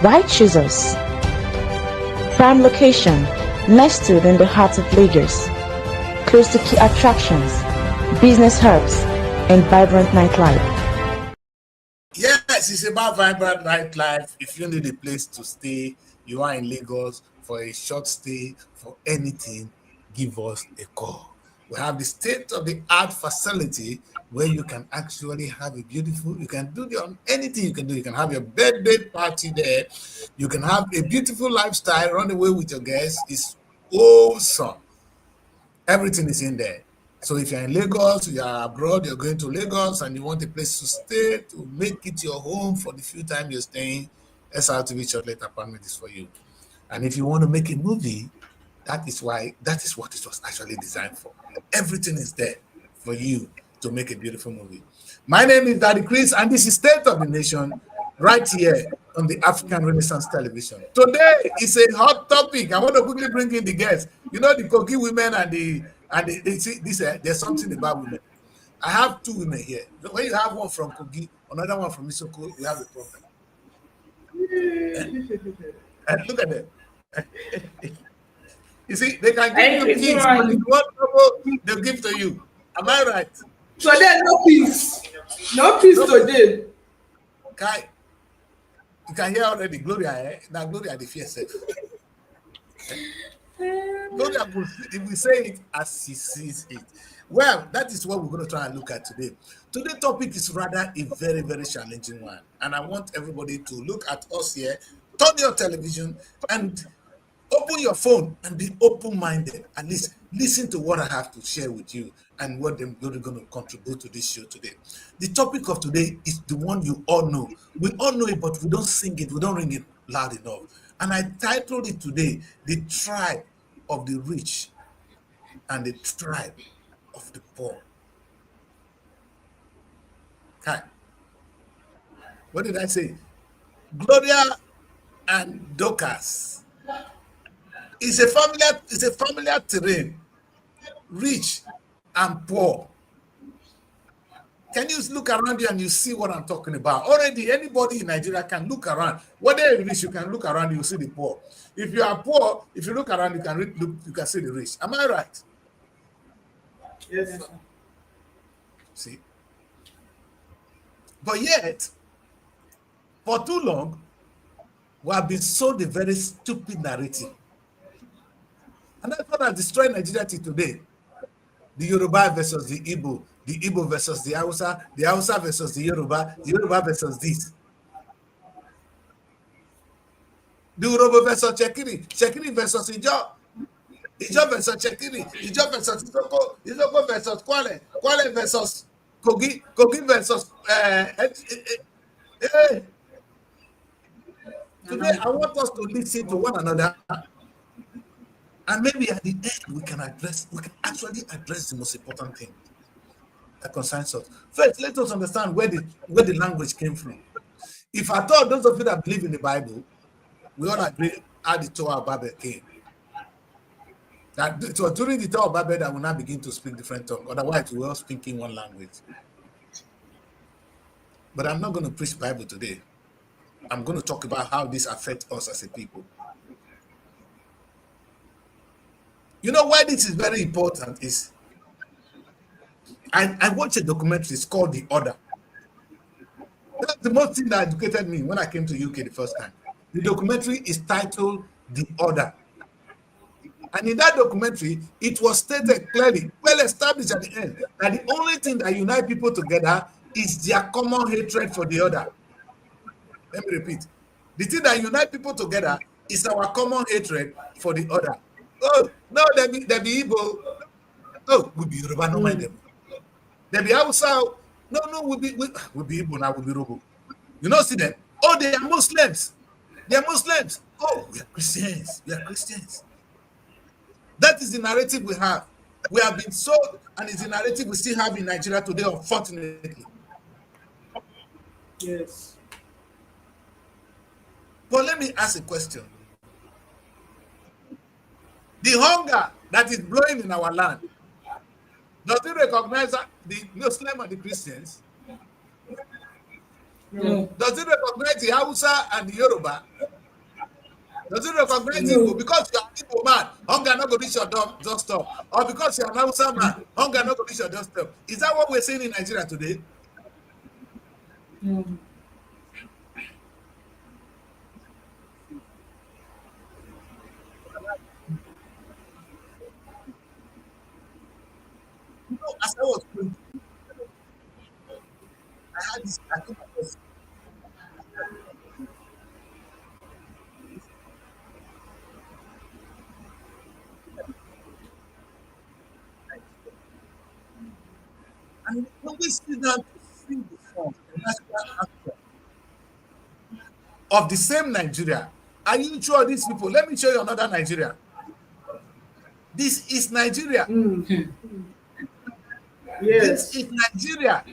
Why choose us? Prime location, nestled in the heart of Lagos, close to key attractions, business hubs, and vibrant nightlife. Yes, it's about vibrant nightlife. If you need a place to stay, you are in Lagos for a short stay, for anything, give us a call. We have the state-of-the-art facility where you can actually have a beautiful, you can do anything you can do. You can have your birthday party there. You can have a beautiful lifestyle, run away with your guests. It's awesome. Everything is in there. So if you're in Lagos, you are abroad, you're going to Lagos and you want a place to stay, to make it your home for the few time you're staying, SRTV Chocolate Apartment is for you. And if you want to make a movie, that is what it was actually designed for. Everything is there for you to make a beautiful movie. My name is Daddy Kris, and this is State of the Nation right here on the African Renaissance Television. Today is a hot topic. I want to quickly bring in the guests. You know, the Kogi women there's something about women. I have two women here. When you have one from Kogi, another one from Isoko, we have a problem. And look at them. You see, they can give you kids, but if you want trouble, they'll give to you. Am I right? So there's no peace. No peace today. Kai, you can hear already Gloria, Now Gloria the fear self. Gloria will say it as she sees it. Well, that is what we're going to try and look at today. Today's topic is rather a very, very challenging one. And I want everybody to look at us here, turn your television, and open your phone and be open-minded. At least listen to what I have to share with you and what they're going to contribute to this show today. The topic of today is the one you all know. We all know it, but we don't sing it. We don't ring it loud enough. And I titled it today, The Tribe of the Rich and the Tribe of the Poor. Okay. What did I say? Gloria and Dorcas. It's a familiar terrain, rich and poor. Can you look around you and you see what I'm talking about? Already, anybody in Nigeria can look around. Whether you're rich, you can look around, you see the poor. If you are poor, if you look around, you can see the rich. Am I right? Yes. See? But yet, for too long, we have been sold a very stupid narrative. And that's what has destroyed Nigeria today. The Yoruba versus the Igbo versus the Hausa versus the Yoruba versus this. The Yoruba versus Chekiri versus Ijo versus Chekiri, Ijo versus Isoko versus Kwale versus Kogi versus Today, I want us to listen to one another. And maybe at the end, we can actually address the most important thing that concerns us. First, let us understand where the language came from. If I thought those of you that believe in the Bible, we all agree how the Tower of Babel came. That it was during the Tower of Babel that we now begin to speak different tongues. Otherwise, we were all speaking one language. But I'm not going to preach Bible today. I'm going to talk about how this affects us as a people. You know why this is very important is I watched a documentary. It's called The Order. That's the most thing that educated me when I came to UK the first time. The documentary is titled The Order. And in that documentary, it was stated clearly, well established at the end, that the only thing that unites people together is their common hatred for the other. Let me repeat. The thing that unites people together is our common hatred for the other. Oh, no, they be Igbo. Oh, we be Yoruba, no mind them. They be Hausa. No, we be Igbo now, we be Robo. You know, see them? Oh, they are Muslims. They are Muslims. Oh, we are Christians. That is the narrative we have. We have been sold, and it's the narrative we still have in Nigeria today, unfortunately. Yes. But let me ask a question. The hunger that is blowing in our land, does it recognize the Muslim and the Christians? No. Does it recognize the Hausa and the Yoruba? Does it recognize Igbo? Because you are an Igbo man, hunger not going to reach your doorstep. Or because you are an Hausa man, hunger not going to reach your doorstep. Is that what we're saying in Nigeria today? Mm. You know, as I was going, I had this, I think I was, and when we sit down to sing the song, the national anthem of the same Nigeria, are you sure these people? Let me show you another Nigeria. This is Nigeria. Mm. This Yes. is Nigeria.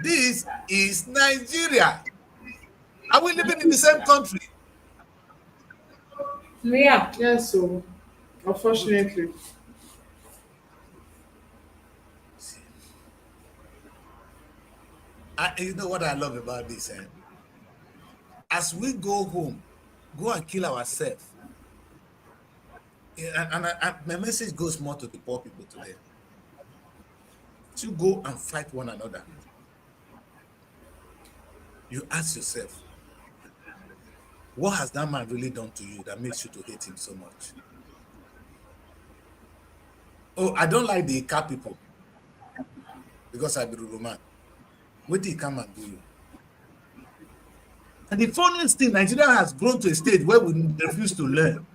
This is Nigeria. Are we living in the same country? Yeah. Yes, so unfortunately. You know what I love about this? Eh? As we go home, go and kill ourselves. And my message goes more to the poor people today. To go and fight one another. You ask yourself, what has that man really done to you that makes you to hate him so much? Oh, I don't like the car people because I be Ruru man. What did he come and do you? And the funniest thing, Nigeria has grown to a state where we refuse to learn.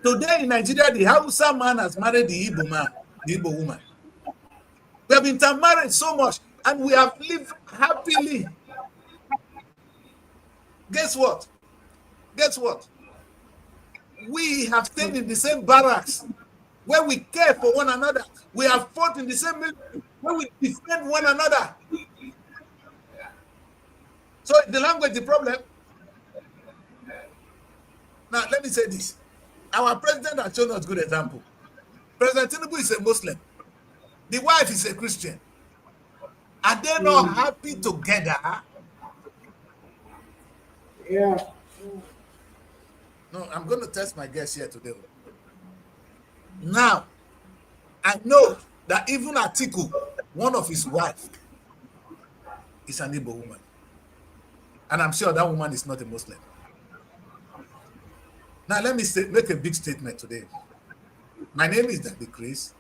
Today in Nigeria, the Hausa man has married the Igbo man, the Igbo woman. We have intermarried so much and we have lived happily. Guess what? Guess what? We have stayed in the same barracks where we care for one another. We have fought in the same military where we defend one another. So is the language the problem? Now, let me say this. Our president has shown us good example. President Tinubu is a Muslim. The wife is a Christian. Are they not happy together? Yeah. No, I'm going to test my guest here today. Now, I know that even Atiku, one of his wives, is an Igbo woman. And I'm sure that woman is not a Muslim. Now, let me make a big statement today. My name is Kris.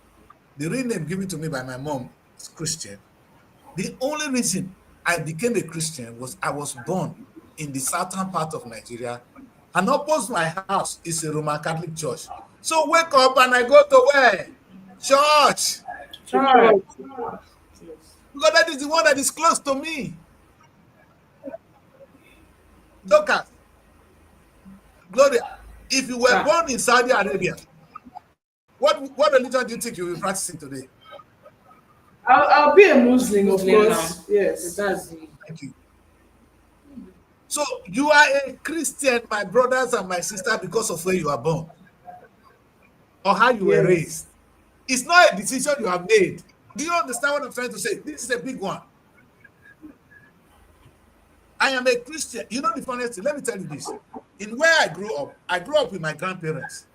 The real name given to me by my mom is Christian. The only reason I became a Christian was I was born in the southern part of Nigeria, and opposite my house is a Roman Catholic church. So wake up and I go to where? Church. Church. Because that is the one that is close to me. Doctor, Gloria, if you were born in Saudi Arabia, what religion do you think you will be practicing today? I'll be a Muslim, of Muslim course. Yes. That's Thank you. So you are a Christian, my brothers and my sister, because of where you are born or how you were raised. It's not a decision you have made. Do you understand what I'm trying to say? This is a big one. I am a Christian. You know the funniest thing? Let me tell you this. In where I grew up with my grandparents.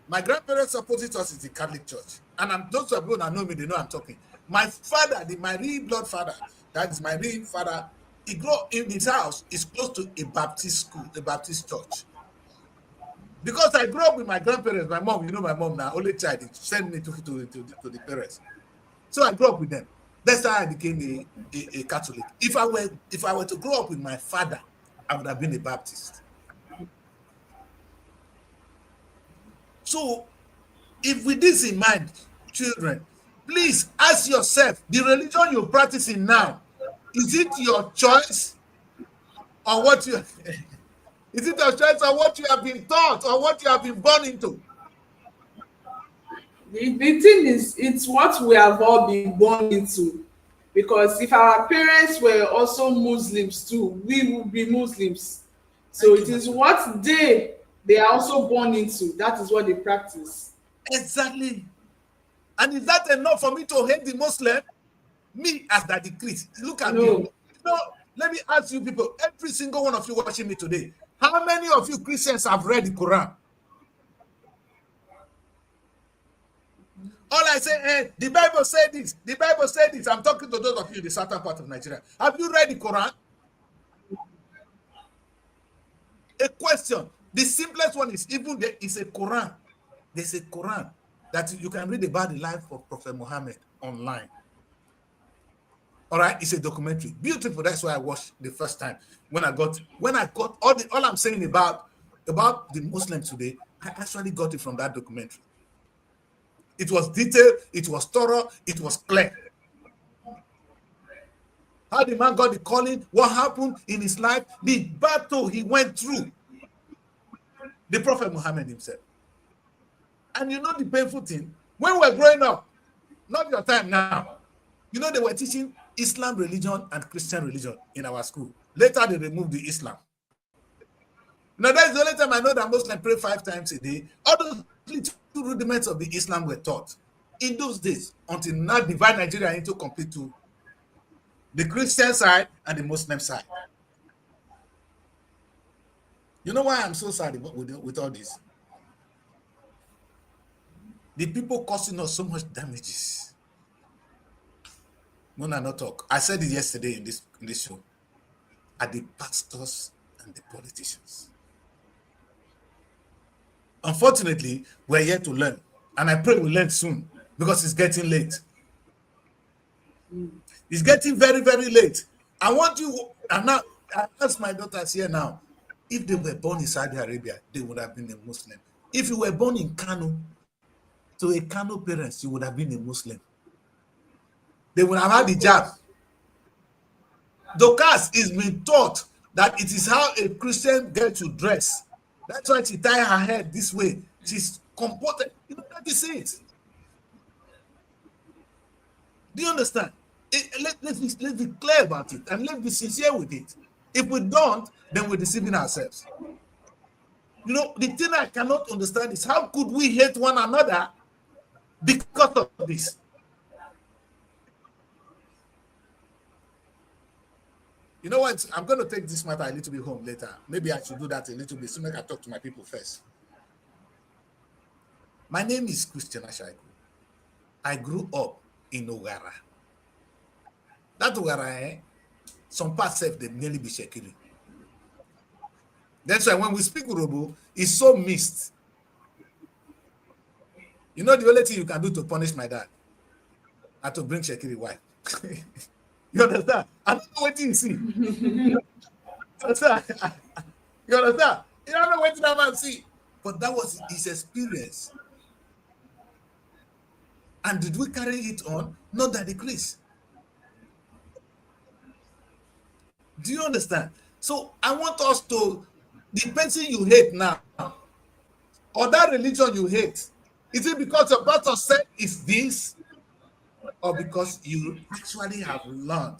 My grandparents opposite us is the Catholic Church. And those people that know me, they know I'm talking. My father, my real blood father, that is my real father, he grew up in his house, is close to a Baptist school, a Baptist church. Because I grew up with my grandparents, my mom, you know my mom now, only child, sent me to the parents. So I grew up with them. That's how I became a Catholic. If I were to grow up with my father, I would have been a Baptist. So, if with this in mind, children, please ask yourself, the religion you're practicing now, is it your choice or what you is it your choice or what you have been taught or what you have been born into? The thing is, it's what we have all been born into. Because if our parents were also Muslims too, we would be Muslims. So it is what they are also born into. That is what they practice. Exactly. And is that enough for me to hate the Muslim? Me as Daddy Kris. Look at me. No. No, let me ask you people, every single one of you watching me today, How many of you Christians have read the Quran? All I say, the Bible said this. The Bible said this. I'm talking to those of you in the southern part of Nigeria. Have you read the Quran? A question. The simplest one is even there is a Quran. There's a Quran that you can read about the life of Prophet Muhammad online. All right, it's a documentary. Beautiful. That's why I watched the first time. When I got all I'm saying about the Muslims today, I actually got it from that documentary. It was detailed, it was thorough, it was clear. How the man got the calling, what happened in his life, the battle he went through. The Prophet Muhammad himself. And you know the painful thing? When we were growing up, not your time now, you know they were teaching Islam religion and Christian religion in our school. Later they removed the Islam. Now that's the only time I know that Muslims pray 5 times a day. All those little rudiments of the Islam were taught in those days until now divide Nigeria into complete two. The Christian side and the Muslim side. You know why I'm so sad with all this? The people causing us so much damages. No, not talk. I said it yesterday in this show. Are the pastors and the politicians. Unfortunately, we're here to learn. And I pray we'll learn soon because it's getting late. It's getting very, very late. I want you, and now I ask my daughters here now, if they were born in Saudi Arabia, they would have been a Muslim. If you were born in Kano, to a Kano parents, you would have been a Muslim. They would have had the jab. Dorcas is being taught that it is how a Christian girl should dress. That's why she tie her hair this way. She's comported. You know, that is it. Do you understand? Let's be clear about it and let's be sincere with it. If we don't, then we're deceiving ourselves. You know, the thing I cannot understand is how could we hate one another because of this? You know what? I'm going to take this matter a little bit home later. Maybe I should do that a little bit. So make I talk to my people first. My name is Christian Ashaiku. I grew up in Ogara. That Ogara, some parts of them nearly be Shekiri. That's why when we speak Urobo, it's so mixed. You know the only thing you can do to punish my dad? And to bring Shekiri wife. You understand? I don't know what you see. You understand? You understand? You don't know what that man see. But that was his experience. And did we carry it on? Not that the Kris. Do you understand? So I want us to, the person you hate now, or that religion you hate, is it because your pastor said it's this? Or because you actually have learned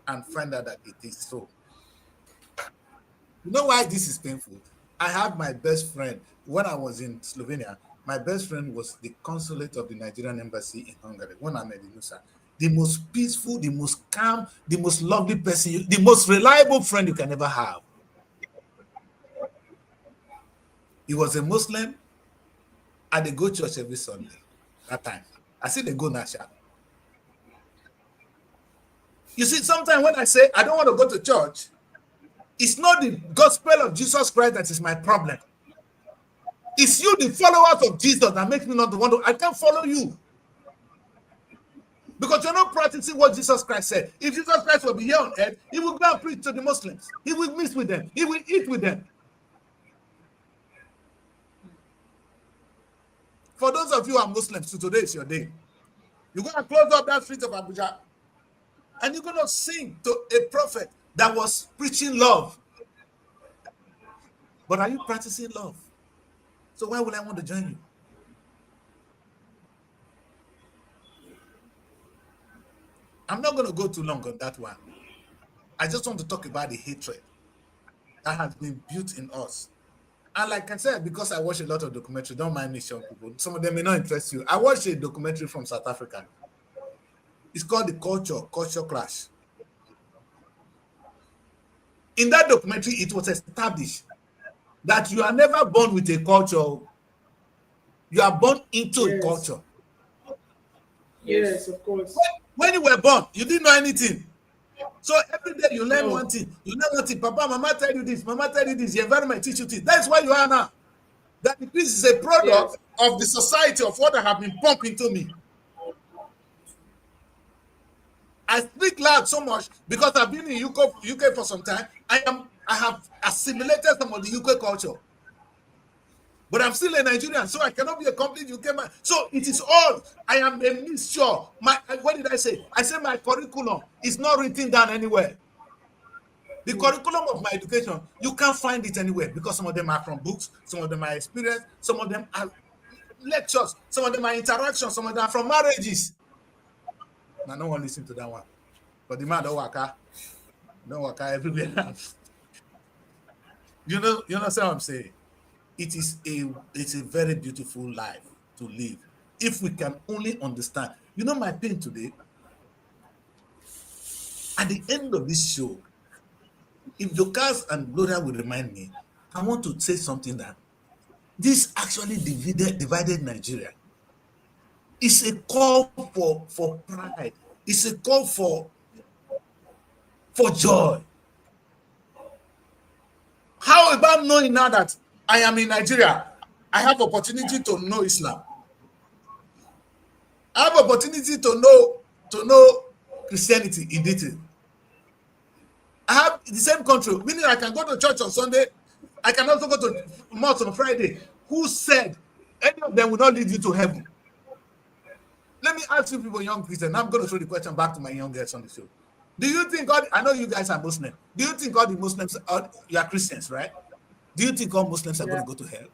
and find out that it is so. You know why this is painful? I had my best friend, when I was in Slovenia, my best friend was the consulate of the Nigerian embassy in Hungary, when I met Inusa. The most peaceful, the most calm, the most lovely person, the most reliable friend you can ever have. He was a Muslim, and they go to church every Sunday. That time. I see they go now. You see, sometimes when I say I don't want to go to church, it's not the gospel of Jesus Christ that is my problem. It's you, the followers of Jesus, that makes me not want to. I can't follow you. Because you're not practicing what Jesus Christ said. If Jesus Christ will be here on earth, he will go and preach to the Muslims. He will meet with them. He will eat with them. For those of you who are Muslims, so today is your day. You're going to close up that street of Abuja, and you're going to sing to a prophet that was preaching love. But are you practicing love? So why would I want to join you? I'm not going to go too long on that one. I just want to talk about the hatred that has been built in us. And like I said, because I watch a lot of documentaries, don't mind me, young people. Some of them may not interest you. I watched a documentary from South Africa. It's called The Culture Clash. In that documentary, it was established that you are never born with a culture. You are born into a Yes. culture. Yes, of course. When you were born, you didn't know anything. So every day you learn No. one thing. You learn one thing. Papa, mama tell you this. Mama tell you this. The environment teach you this. That's why you are now. That this is a product Yes. of the society of what I have been pumped into me. I speak loud so much because I've been in UK for some time. I have assimilated some of the UK culture. But I'm still a Nigerian, so I cannot be a complete UK man. So it is all, I am a mixture. What did I say? I said my curriculum is not written down anywhere. The curriculum of my education, you can't find it anywhere because some of them are from books, some of them are experience, some of them are lectures, some of them are interactions, some of them are from marriages. Now, no one listen to that one. But the man don't work everywhere. You know what I'm saying? It's a very beautiful life to live if we can only understand. You know my pain today? At the end of this show, if Jokas and Gloria will remind me, I want to say something that this actually divided Nigeria. It's a call for pride. It's a call for joy. How about knowing now that I am in Nigeria? I have opportunity to know Islam. I have opportunity to know Christianity in detail. I have the same country, meaning I can go to church on Sunday. I can also go to mosque on Friday. Who said any of them will not lead you to heaven? Let me ask you people, young Christians. I'm going to throw the question back to my young girls on the show. Do you think I know you guys are Muslim. Do you think all the Muslims you are Christians, right? Do you think all Muslims are going to go to hell?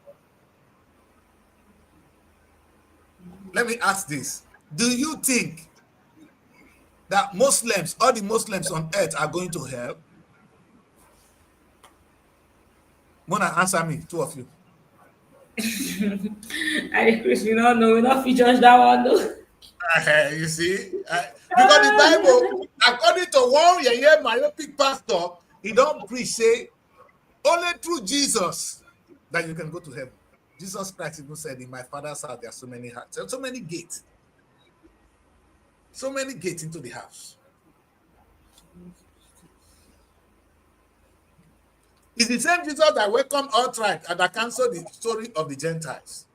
Let me ask this. Do you think that all the Muslims on earth are going to hell? Wanna answer me, two of you? I Kris, we don't know. We not fit judge that one though. You see, because the Bible, according to one myopic pastor, he don't preach say only through Jesus that you can go to heaven. Jesus Christ even said, "In my Father's house there are so many hearts, so many gates into the house." It's the same Jesus that welcomed all tribes and that canceled the story of the Gentiles.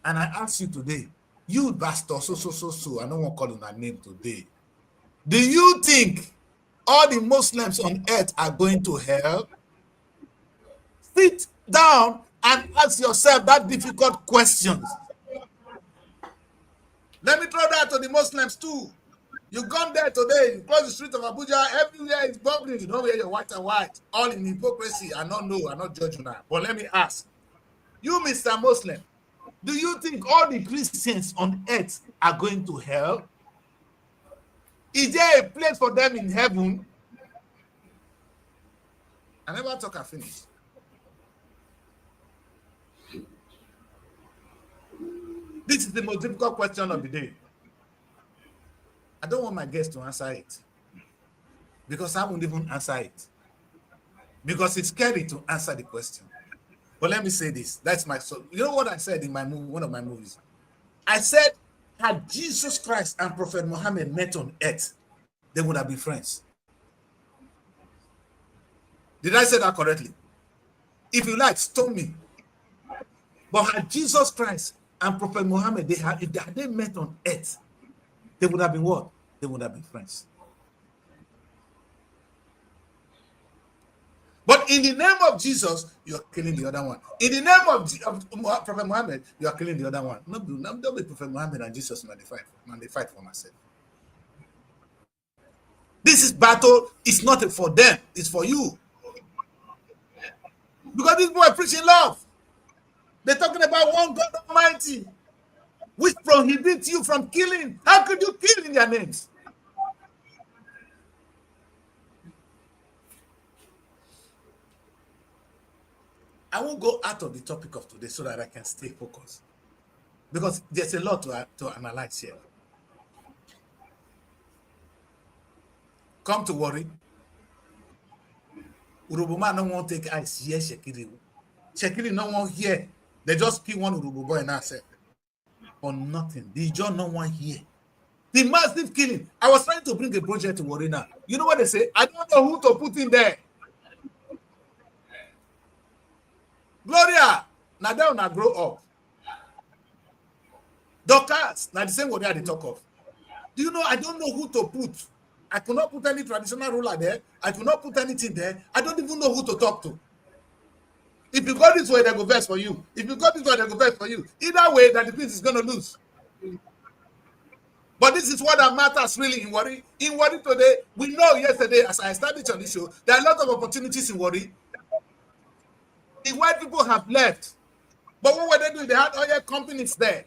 And I ask you today, you pastor, so, I don't want to call on that name today. Do you think all the Muslims on earth are going to hell? Sit down and ask yourself that difficult questions. Let me throw that to the Muslims too. You gone there today, you cross the street of Abuja, everywhere is bubbling. You don't wear your white and white, all in hypocrisy. I don't know, I'm not judging that. But let me ask, you, Mr. Muslim, do you think all the Christians on earth are going to hell? Is there a place for them in heaven? I never talk and finish. This is the most difficult question of the day. I don't want my guests to answer it because I won't even answer it because it's scary to answer the question. But let me say this. That's my soul. You know what I said in my movie, one of my movies? I said, had Jesus Christ and Prophet Muhammad met on earth, they would have been friends. Did I say that correctly? If you like, stone me. But had Jesus Christ and Prophet Muhammad, if they met on earth, they would have been what? They would have been friends. But in the name of Jesus, you are killing the other one. In the name of Prophet Muhammad, you are killing the other one. No, don't be Prophet Muhammad and Jesus when they fight for myself. This is battle. It's not for them. It's for you. Because these boys are preaching love. They're talking about one God Almighty, which prohibits you from killing. How could you kill in their names? I won't go out of the topic of today so that I can stay focused. Because there's a lot to analyze here. Come to worry. Urubuma no won't take ice. Yes, Shekiri. Shekiri no one here. They just kill one Urugu boy and I said, for nothing. The John no one here. The massive killing. I was trying to bring a project to Warina. You know what they say? I don't know who to put in there. Gloria, now they will grow up. Doctors, now the same word they talk of. Do you know, I don't know who to put. I could not put any traditional ruler there. I could not put anything there. I don't even know who to talk to. If you go this way, they go best for you. If you go this way, they go best for you. Either way, that the prince is going to lose. But this is what that matters really in Warri. In Warri today, we know yesterday, as I established on this show, there are a lot of opportunities in Warri. The white people have left. But what were they doing? They had oil companies there.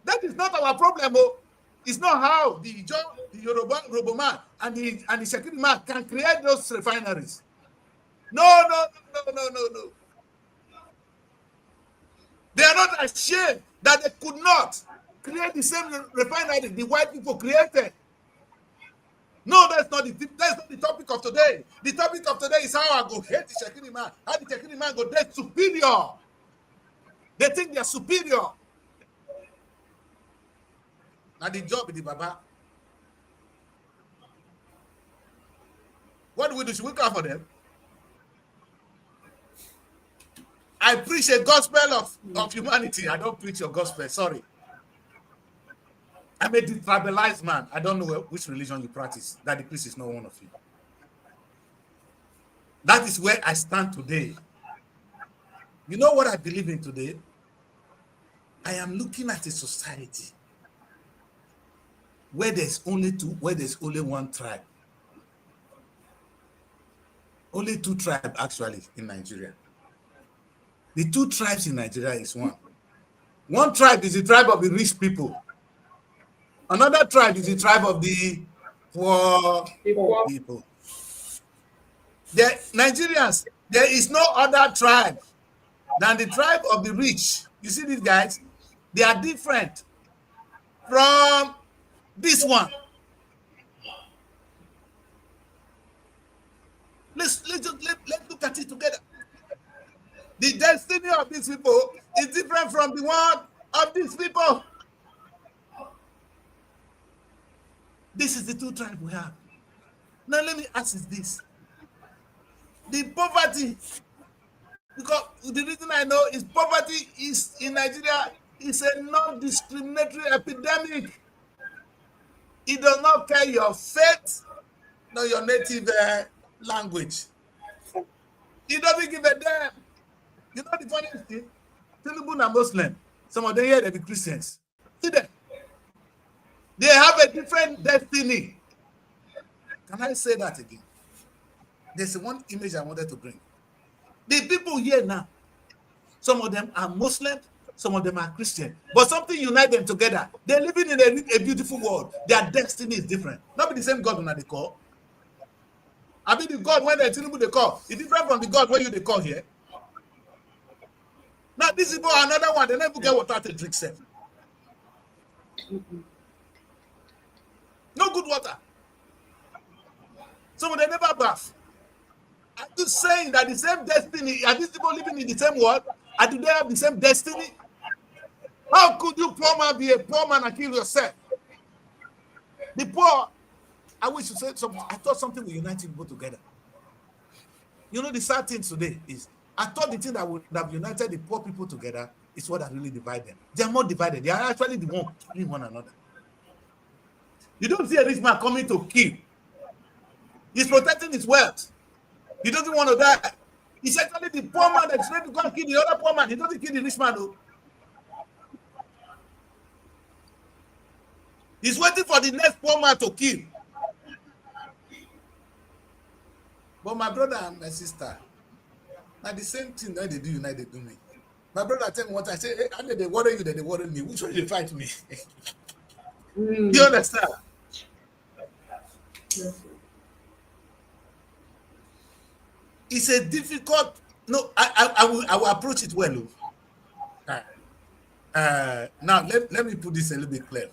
That is not our problem. Oh. It's not how the Yoruba man and the Shekiri man can create those refineries. No. They are not ashamed that they could not create the same refinery the white people created. No, that's not the topic of today. The topic of today is how I go hate the Shekiri man. How the Shekiri man go dead superior. They think they are superior. Now the job is the Baba. What do we do? Should we call for them? I preach a gospel of humanity. I don't preach your gospel. Sorry. I'm a tribalized man. I don't know which religion you practice. That the priest is not one of you. That is where I stand today. You know what I believe in today? I am looking at a society where there's only one tribe. Only two tribes actually in Nigeria. The two tribes in Nigeria is one. One tribe is the tribe of the rich people. Another tribe is the tribe of the poor people. Nigerians, there is no other tribe than the tribe of the rich. You see these guys? They are different from this one. Let's look at it together. The destiny of these people is different from the one of these people. This is the two tribes we have. Now let me ask you this. The poverty, because the reason I know is poverty is in Nigeria is a non-discriminatory epidemic. It does not care your faith, nor your native language. It doesn't give a damn. You know the funniest thing? Tinubu are Muslim. Some of them here, they be Christians. See them. They have a different destiny. Can I say that again? There's one image I wanted to bring. The people here now, some of them are Muslim, some of them are Christian. But something unites them together. They're living in a beautiful world. Their destiny is different. Not be the same God when they call. I mean, the God when they Tinubu they call. It's different from the God when you they call here. Now, these people are another one. They never get water to drink safe. No good water. Some of them never bath. I'm just saying that the same destiny, are these people living in the same world? And do they have the same destiny? How could you, poor man, be a poor man and kill yourself? The poor, I wish you said something. I thought something will unite people together. You know, the sad thing today is, I thought the thing that would have united the poor people together is what that really divided them. They are more divided. They are actually the one killing one another. You don't see a rich man coming to kill. He's protecting his wealth. He doesn't want to die. He's actually the poor man that's ready to go and kill the other poor man. He doesn't kill the rich man, though. He's waiting for the next poor man to kill. But my brother and my sister, now the same thing that they do you, now they do me. My brother tell me what I say, hey, how did they worry you, that they worry me? Which one they fight me? You understand? Yes. It's a difficult. No, I will approach it well. Now let me put this a little bit clear.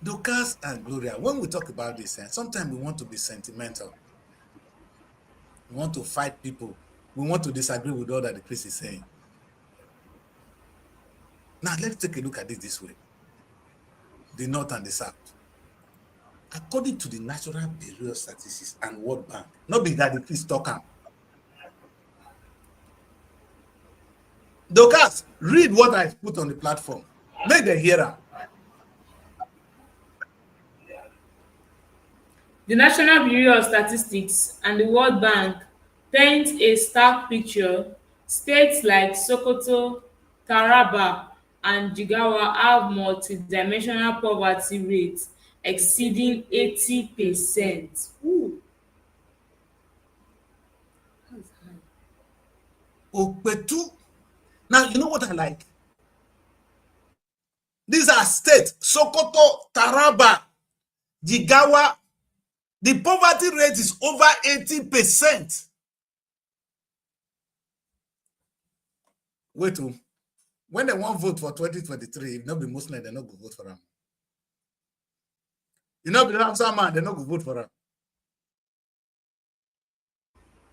Dorcas and Gloria, when we talk about this, sometimes we want to be sentimental. We want to fight people. We want to disagree with all that the Kris is saying. Now, let's take a look at it this way. The North and the South. According to the National Bureau of Statistics and World Bank, not be that the Kris talk am. Dorcas, read what I put on the platform. Make them hear am. The National Bureau of Statistics and the World Bank paint a stark picture. States like Sokoto, Taraba, and Jigawa have multi-dimensional poverty rates exceeding 80%. Ooh. Opetu. Now, you know what I like? These are states, Sokoto, Taraba, Jigawa. The poverty rate is over 80%. Wait, when they want vote for 2023, if not be Muslim, they're not going to vote for them. You know, be Hausa man, they're not going to vote for them.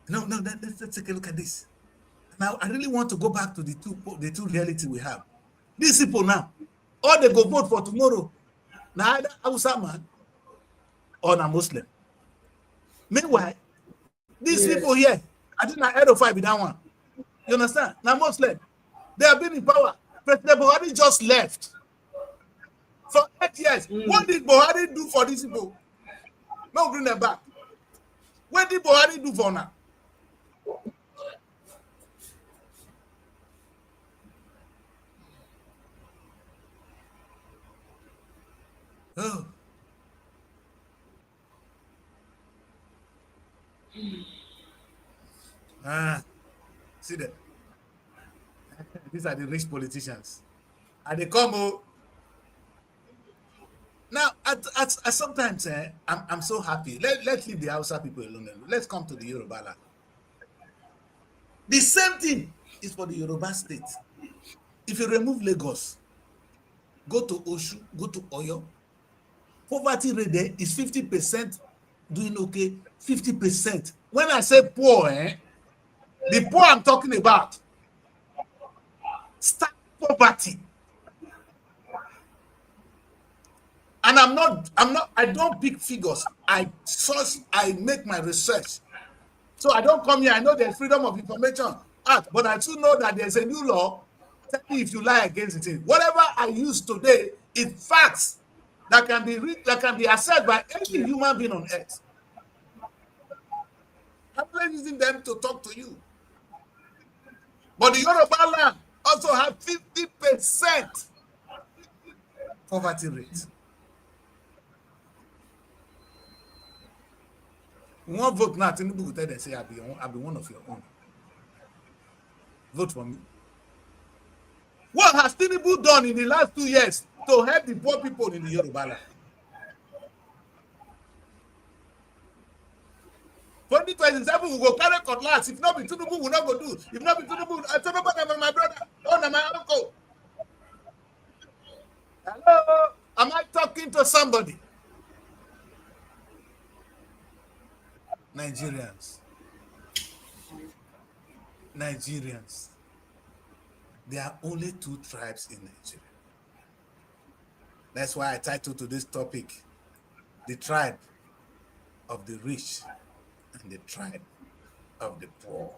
No, let's take a look at this. Now, I really want to go back to the two reality we have. These people now, all they go vote for tomorrow, now either Hausa man or a Muslim. Meanwhile, these people here, I think I heard of five with that one. You understand? Now, Muslim, they have been in power. President Buhari just left for 8 years. What did Buhari do for these people? No, bring them back. What did Buhari do for now? Oh. See that? These are the rich politicians. And they come. Now, at sometimes I'm so happy. Let's leave the Hausa people alone. Let's come to the Yoruba land. The same thing is for the Yoruba state. If you remove Lagos, go to Oshu, go to Oyo, poverty rate there is 50%. Doing okay, 50%. When I say poor, the poor I'm talking about, start poverty. And I don't pick figures. I make my research. So I don't come here. I know there's Freedom of Information Act, but I too know that there's a new law. Tell me if you lie against it. Whatever I use today is facts that can be accessed by any human being on earth. I'm not using them to talk to you. But the Yoruba land also have 50% poverty rate. One vote now, Tinubu will tell them, say, I'll be one of your own. Vote for me. What has Tinubu done in the last 2 years to help the poor people in the Yoruba land? 2027 we go carry cutlass. If not be Tinubu, we will not go do. If not be Tinubu, I tell nobody, my brother, oh, my uncle. Hello, am I talking to somebody? Nigerians. There are only 2 tribes in Nigeria. That's why I titled to this topic, the tribe of the rich and the tribe of the poor.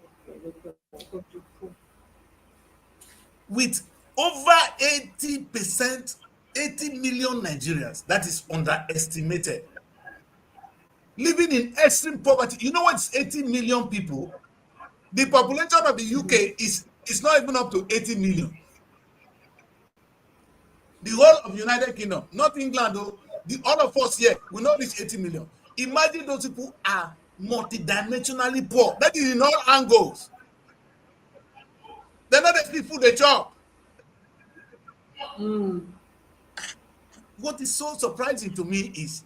With over 80%, 80 million Nigerians, that is underestimated, living in extreme poverty. You know what's 80 million people? The population of the UK is not even up to 80 million. The whole of United Kingdom, not England though, all of us here will not reach 80 million. Imagine those people are multidimensionally poor. That is in all angles. They're not the people they chop. What is so surprising to me is,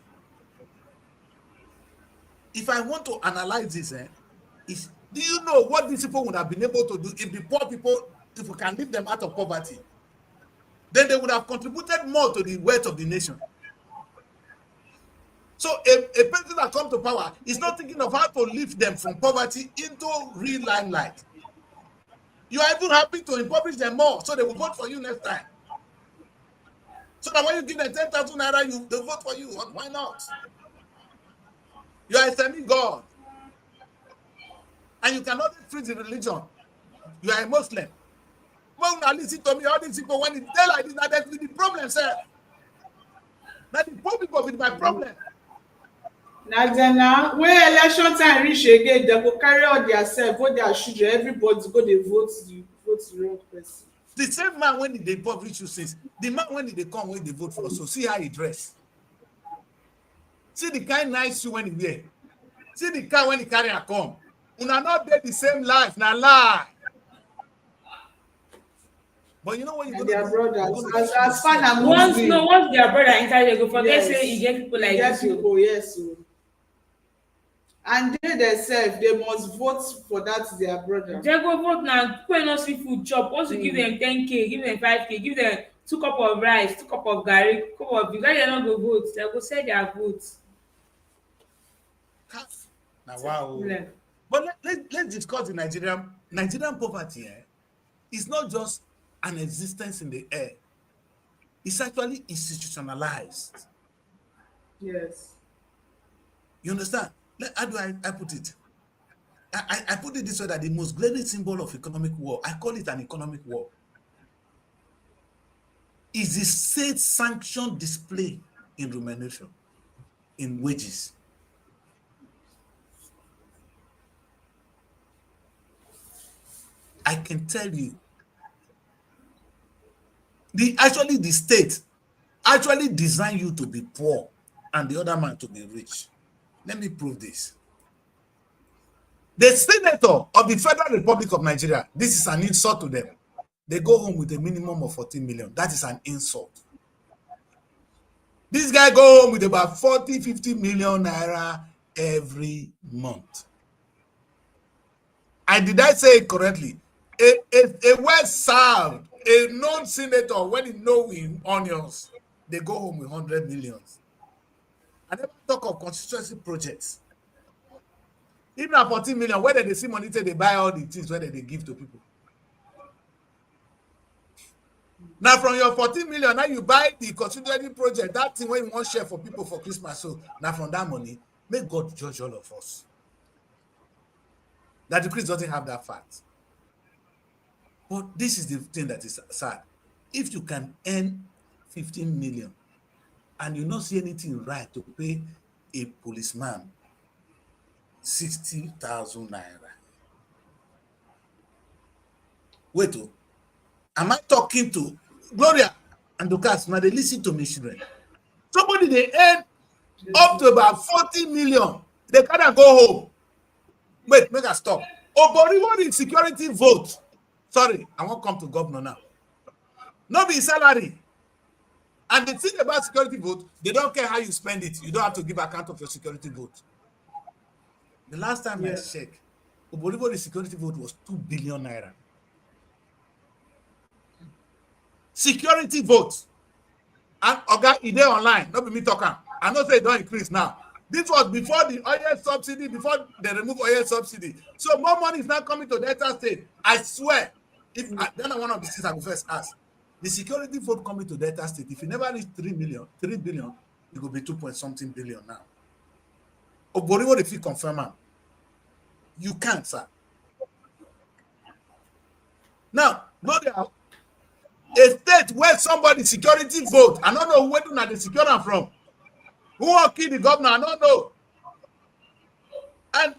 if I want to analyze this, is do you know what these people would have been able to do if the poor people, if we can lift them out of poverty? Then they would have contributed more to the wealth of the nation. So a person that comes to power is not thinking of how to lift them from poverty into real limelight. You are even happy to impoverish them more so they will vote for you next time. So that when you give them 10,000 naira, they vote for you. Why not? You are a semi-god. And you cannot treat the religion. You are a Muslim. When you listen to me, all these people, when they tell like this, that's the problem, sir. That's the problem with my problem. Now, when election time reach again, they go carry out their self, vote their children, everybody go they vote the wrong person. The same man when they impoverish you since, the man when they come when they vote for us, so see how he dress. See the kind nice shoe when he wear. See the car when he carry a come. Una not get the same life, na lie. But you know what you go their brothers, as far as once their brother inside, they go forget say you get people like this. Yes, so. And they themselves, they must vote for that their brother. They go vote now. People no see food chop. Once you give them 10K, give them 5K, give them 2 cup of rice, 2 cup of garri, cup of you guys they not go vote. They go say their votes. Now wow. Yeah. But let's discuss the Nigerian poverty. It's not just an existence in the air. It's actually institutionalized. Yes. You understand? How do I put it? I put it this way, that the most glaring symbol of economic war, I call it an economic war, is the state-sanctioned display in remuneration, in wages. I can tell you, the state actually designed you to be poor and the other man to be rich. Let me prove this. The senator of the Federal Republic of Nigeria, this is an insult to them. They go home with a minimum of 14 million. That is an insult. This guy go home with about 40, 50 million naira every month. And did I say it correctly? A well-served, a known senator, when he know him onions, they go home with 100 millions. I never talk of constituency projects. Even at 14 million, whether they see money, they buy all the things, whether they give to people. Now, from your 14 million, now you buy the constituency project, that thing when you want share for people for Christmas. So now from that money, may God judge all of us. That the Kris doesn't have that fact. But this is the thing that is sad. If you can earn 15 million and you don't see anything right to pay a policeman 60,000 naira. Wait, am I talking to Gloria and Dukas? Now they listen to me, children. Somebody they earn up to about 40 million. They can't go home. Wait, make us stop. Oboriwo insecurity vote. Sorry, I won't come to governor now. No be salary. And the thing about security vote, they don't care how you spend it. You don't have to give account of your security vote. The last time I checked, Oboriwo security vote was 2 billion naira. Security vote. And Oga, it dey online. Not be me talking. I know say it don't increase now. This was before the oil subsidy, before they remove oil subsidy. So more money is now coming to Delta State. I swear. If then one of the things I will first ask. The security vote coming to Delta State, if you never reach 3 billion, it will be 2-point-something billion now. Oboriwo, if you confirm am, you can't, sir. Now, no, a state where somebody security vote, I don't know where they secure them from. Who will kill the governor? I don't know. And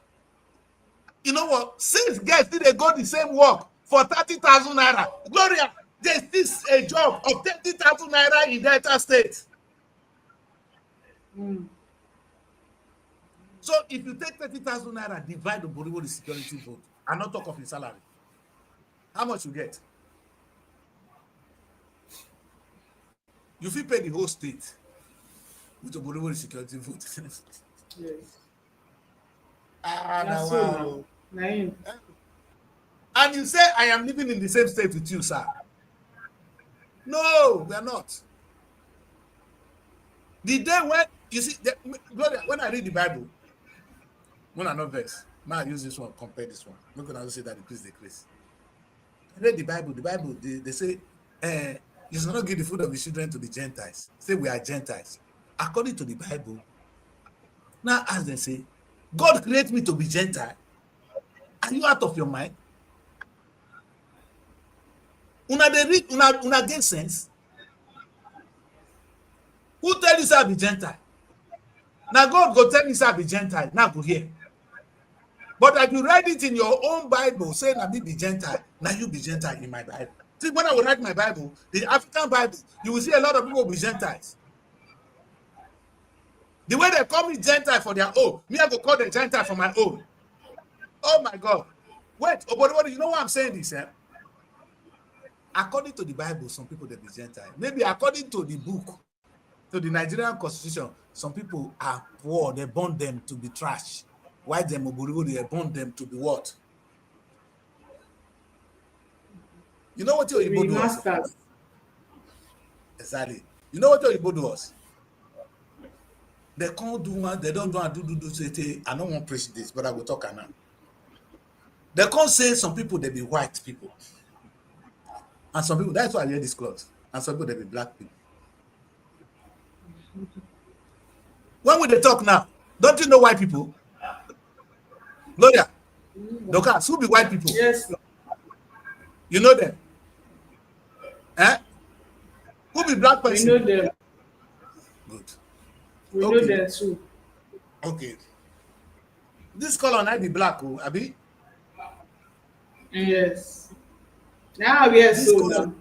you know what? Since guys did they go the same work for 30,000 naira, Gloria, there's this a job of 30,000 naira in Delta State. So if you take 30,000 naira, divide the Oboriwo the security vote, and not talk of his salary, how much you get? You feel pay the whole state with the Oboriwo the security vote. Yes. Wow. And you say I am living in the same state with you, sir. No, we are not. The day when You see, when I read the Bible, when I know verse, now I use this one, compare this one. I'm not going to say that the Kris. I read the Bible, they say, you should not give the food of the children to the Gentiles. Say we are Gentiles. According to the Bible, now as they say, God created me to be Gentile. Are you out of your mind? Una they read, una get sense. Who tell you say I be Gentile? Now God go tell me say I be Gentile. Now go here. But if you write it in your own Bible, saying I be Gentile, now you be Gentile in my Bible. See, when I will write my Bible, the African Bible, you will see a lot of people be Gentiles. The way they call me Gentile for their own, me I go call them Gentile for my own. Oh my God. Wait, but you know why I'm saying this? Eh? According to the Bible, some people they be Gentile. Maybe according to the book, to the Nigerian Constitution, some people are poor. They born them to be trash. Why them they born them to be what? You know what your Igbo do us? Exactly. You know what your Igbo do us? They can't do one, they don't do say, I don't want to preach this, but I will talk now. They can't say some people they be white people. And some people, that's why I wear this clothes. And some people they be black people. When will they talk now? Don't you know white people? Lawyer, Docas, who be white people? Yes. You know them? Eh? Who be black person? We know them. Good. We know them too. Okay. This color might be black, oh, Abi? Yes. Now we are so.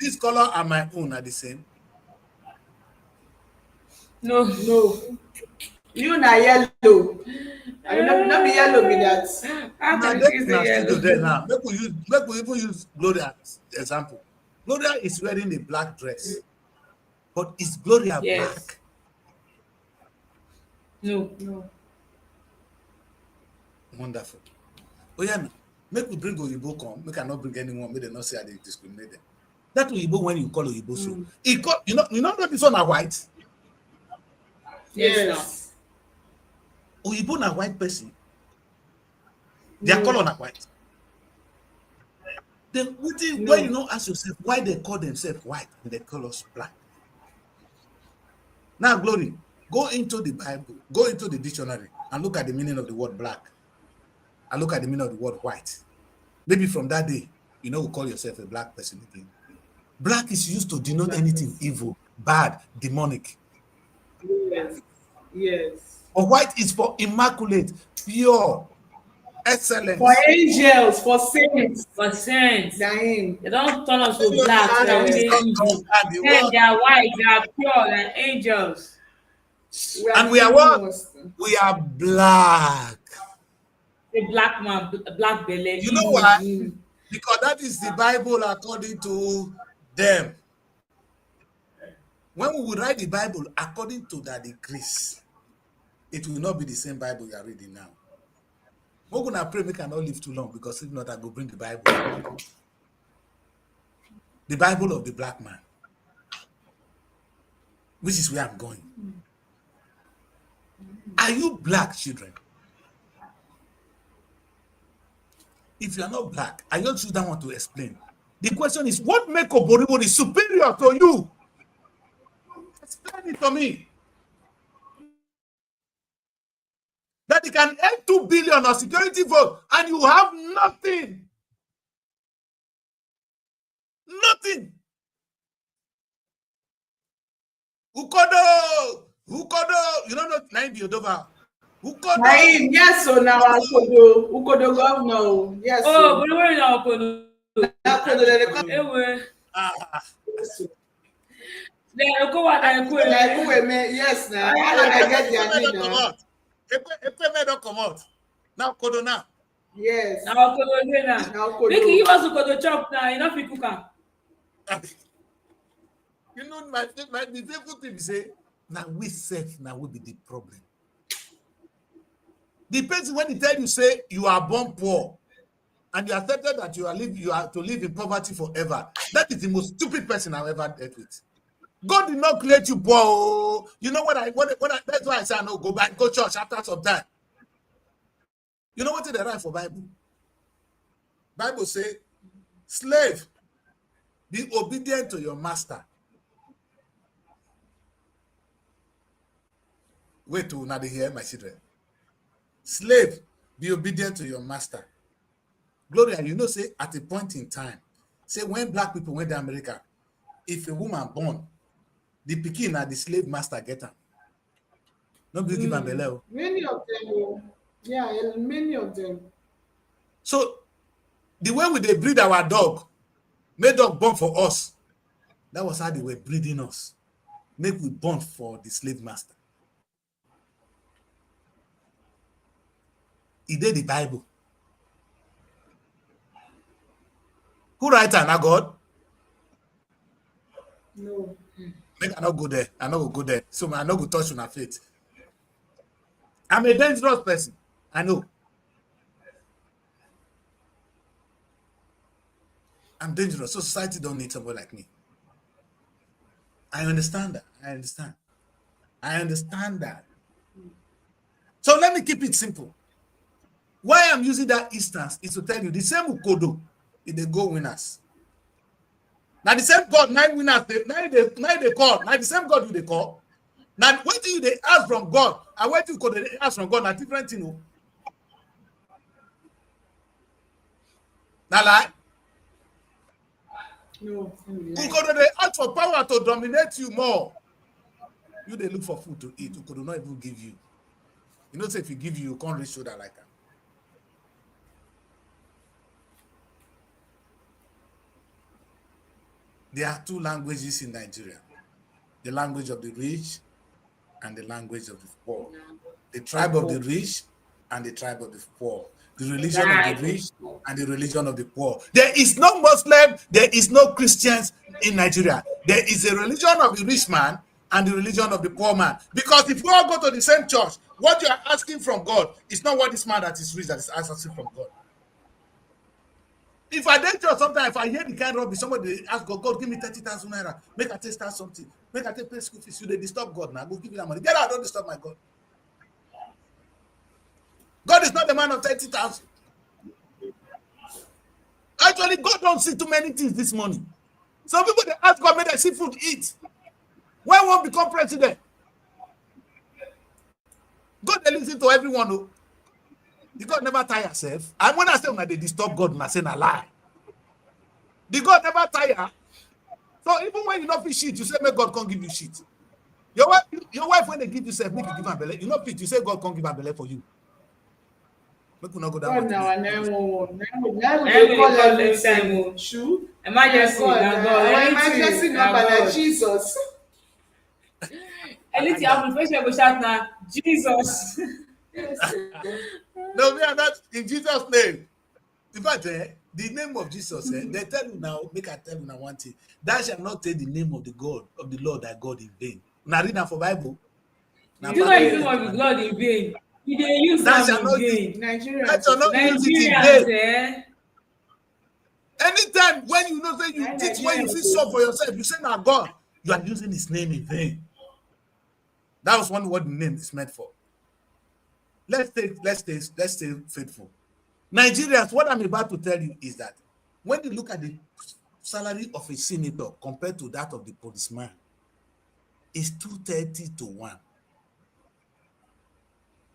This color and my own are the same. No. You na yellow. I mean, not be yellow be that. Now, make we even use Gloria as example. Gloria is wearing a black dress, but is Gloria black? No. Wonderful. Oh yeah, make we bring Oyibo come. Make I not bring anyone. Make them not say I discriminate them. That Oyibo when you call Oyibo so, he call, you know that this one are white. Yes. Oyibo na white person. Their color na white. Then why you not ask yourself why they call themselves white and they call us black? Now, Glory, go into the Bible, go into the dictionary and look at the meaning of the word black. And look at the meaning of the word white. Maybe from that day, you call yourself a black person again. Black is used to denote anything evil, bad, demonic. Yes. Or white is for immaculate, pure, excellent. For angels, for saints. For saints. They don't turn us to black. They are white, they are pure, they are angels. And we are what? We are black. A black man, a black belly. You know why? Because that is the Bible according to them. When we will write the Bible according to that Kris, it will not be the same Bible you are reading now. We're going to pray we cannot live too long, because if not, I will bring the Bible. The Bible of the black man. Which is where I'm going. Are you black, children? If you are not black, I don't choose that one to explain. The question is, what makes Oboribori superior to you? Explain it to me. That it can earn 2 billion of security vote and you have nothing. Nothing. Ukodo. You don't know Naim Yodova. Ukodo. Naim, yes, so now Ukodo governor. Yes. Oh, but where now Ukodo? Yes, now I get the idea. Epe don't come out. Now Kodo now. Yes. Now Kodo. Make you give us Kodo chop now. You know, people can. You know, my favorite thing is say, now we self, now will be the problem. Depends when he tell you, say you are born poor and you accepted that you are to live in poverty forever. That is the most stupid person I've ever dealt with. God did not create you poor. You know what I that's why I say no, go back, go church after some time. You know what they write for Bible? Bible say, slave, be obedient to your master. Wait till now they hear my children. Slave, be obedient to your master. Gloria, you know, say at a point in time, say when black people went to America, if a woman born, the pikin and the slave master get her. Nobody give am belle. Many of them, yeah, many of them. So the way we they breed our dog, made dog born for us. That was how they were breeding us. Make we born for the slave master. He did the Bible. Who write it? Now God? No. Make I not go there. I not go there. So I not go touch on her faith. I'm a dangerous person. I know. I'm dangerous. So society don't need somebody like me. I understand that. I understand that. So let me keep it simple. Why I'm using that instance is to tell you the same Ukodo if they go winners. Now the same God, 9 winners, nine they call. Now the same God they call. Now what do you they ask from God? And what do you they ask from God? Now different thing. You now like No. Ukodo they ask for power to dominate you more. You they look for food to eat. Ukodo not even give you. You know, say if he give you can't reach shoulder like that. There are 2 languages in Nigeria. The language of the rich and the language of the poor. The tribe of the rich and the tribe of the poor. The religion of the rich and the religion of the poor. There is no Muslim, there is no Christians in Nigeria. There is a religion of the rich man and the religion of the poor man. Because if you all go to the same church, what you are asking from God is not what this man that is rich that is asking from God. If I did church sometimes, if I hear the kind of rubbish, somebody ask God, God, give me 30,000 naira, make I start something, make I pay school fees, you they disturb God now, go give me that money. Get out, don't disturb my God. God is not the man of 30,000. Actually, God don't see too many things this morning. Some people, they ask God, may they see food eat. When won't become president? God, they listen to everyone. Who, the God never tire yourself. And when I say when they disturb God, I say a lie. The God never tire. So even when you not fit shit, you say, may God can't give you shit. Your wife, when they give you self, make you give her belly. You know, you say God can't give her belly for you. Make you not go down. God now and then call next time. True. Emergency, emergency number na Jesus. Anything happen, first you go shout na Jesus. No, we are not in Jesus' name. In fact, the name of Jesus, they tell you now, make I tell you now one thing. Thou shalt not take the name of the God, of the Lord thy God in vain. Now read that for Bible. You know the name of the God in vain. You dey use that in vain. Nigerians, anytime when you know say you teach when you feel so for yourself, you say now God, you are using his name in vain. That was what the name is meant for. Let's stay faithful. Nigerians, what I'm about to tell you is that when you look at the salary of a senator compared to that of the policeman, it's 230 to 1.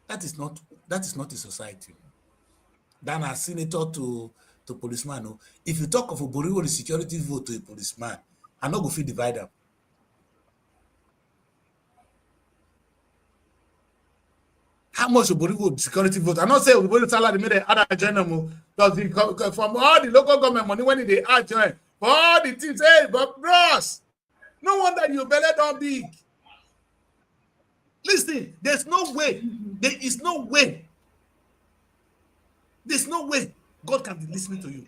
That is not a society. Than a senator to policeman. No. If you talk of a Boriwo security vote to a policeman, I'm not going to divide them. How much Boriwo security vote? I'm not saying Boriwo salary made an other general because from all the local government money when they add join for all the things. Hey, but bros, no wonder your belly don't big. Listen, there's no way. There is no way. There's no way God can be listening to you.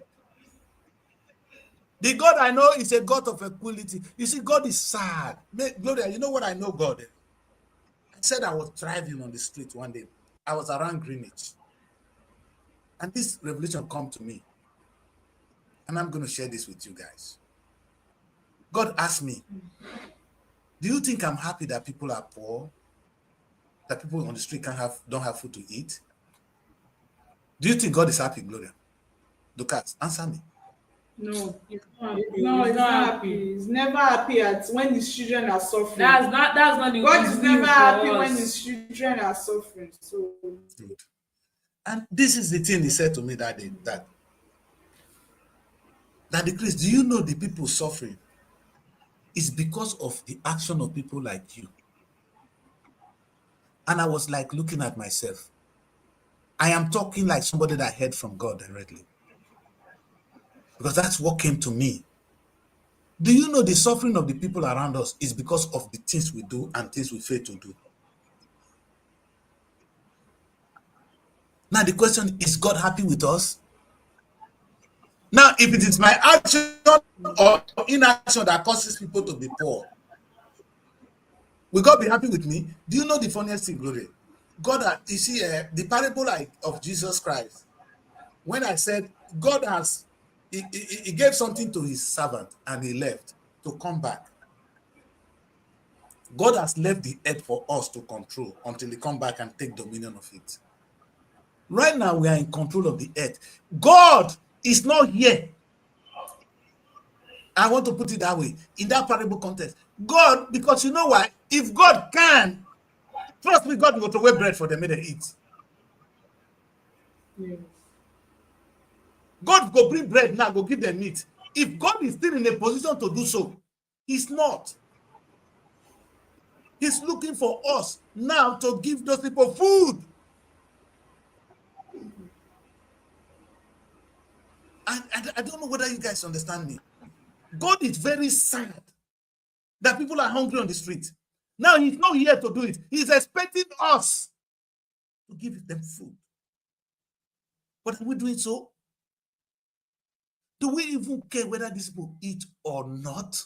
The God I know is a God of equality. You see, God is sad. Gloria, you know what I know God? I said I was driving on the street one day. I was around Greenwich. And this revelation come to me. And I'm going to share this with you guys. God asked me, Do you think I'm happy that people are poor? That people on the street don't have food to eat? Do you think God is happy, Gloria? Lucas, answer me. No, he's not happy. No, he's not happy. He's never happy at when his children are suffering. That's not the God his is will never for happy us. when his children are suffering. So Good. And this is the thing he said to me that day, that the Kris, do you know the people suffering is because of the action of people like you? And I was like looking at myself. I am talking like somebody that heard from God directly, because that's what came to me. Do you know the suffering of the people around us is because of the things we do and things we fail to do? Now the question is, God happy with us? Now, if it is my action or inaction that causes people to be poor, will God be happy with me? Do you know the funniest thing, Glory? God, you see, the parable of Jesus Christ, when I said God has, he gave something to his servant and he left to come back. God has left the earth for us to control until he come back and take dominion of it. Right now, we are in control of the earth. God is not here. I want to put it that way, in that parable context. God, because you know why? If God can, trust me, God will throw away bread for them and they eat. yes. God go bring bread now, go give them meat. If God is still in a position to do so, he's not. He's looking for us now to give those people food. And I don't know whether you guys understand me. God is very sad that people are hungry on the street. Now he's not here to do it. He's expecting us to give them food. But are we doing so? Do we even care whether these people eat or not?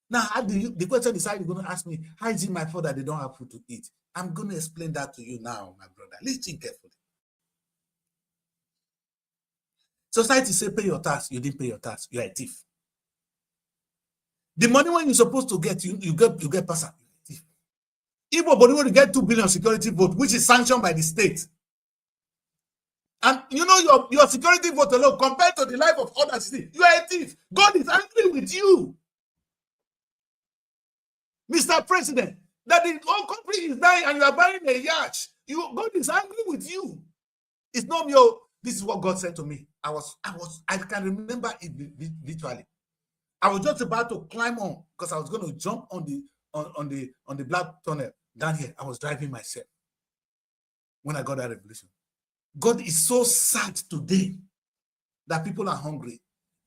Now, the question is, how you're going to ask me, how is it my fault that they don't have food to eat? I'm going to explain that to you now, my brother. Listen carefully. Society say, pay your tax. You didn't pay your tax. You're a thief. The money when you're supposed to get, you get pass up. Igbo body want to get 2 billion security vote, which is sanctioned by the state. And you know your security vote alone compared to the life of others, you are a thief. God is angry with you, Mr. President, that the whole country is dying and you are buying a yacht. God is angry with you. It's not me. This is what God said to me. I can remember it literally. I was just about to climb on because I was going to jump on the black tunnel down here. I was driving myself when I got that revelation. God is so sad today that people are hungry,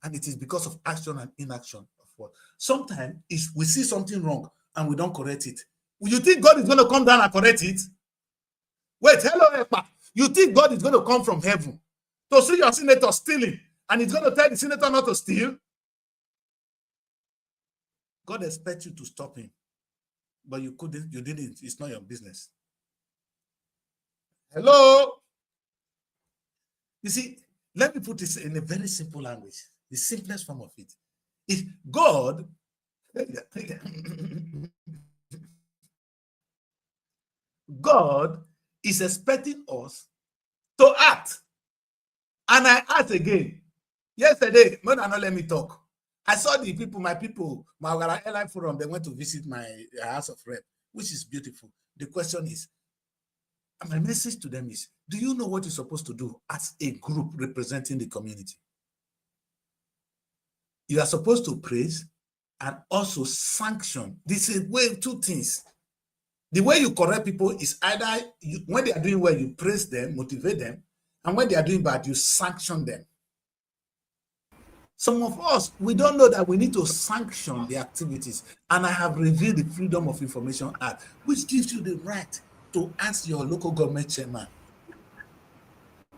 and it is because of action and inaction of what. Sometimes we see something wrong and we don't correct it. You think God is going to come down and correct it? Wait, hello, Epa. You think God is going to come from heaven to see your senator stealing and he's going to tell the senator not to steal? God expects you to stop him, but you couldn't, you didn't. It's not your business. Hello? You see, let me put this in a very simple language. The simplest form of it is God. God is expecting us to act. And I asked again. Yesterday, when I not let me talk, I saw the people, my airline forum, they went to visit my house of rep, which is beautiful. The question is, and my message to them is, do you know what you're supposed to do as a group representing the community? You are supposed to praise and also sanction. This is way two things. The way you correct people is either when they are doing well, you praise them, motivate them, and when they are doing bad, you sanction them. Some of us, we don't know that we need to sanction the activities. And I have revealed the Freedom of Information Act, which gives you the right to ask your local government chairman.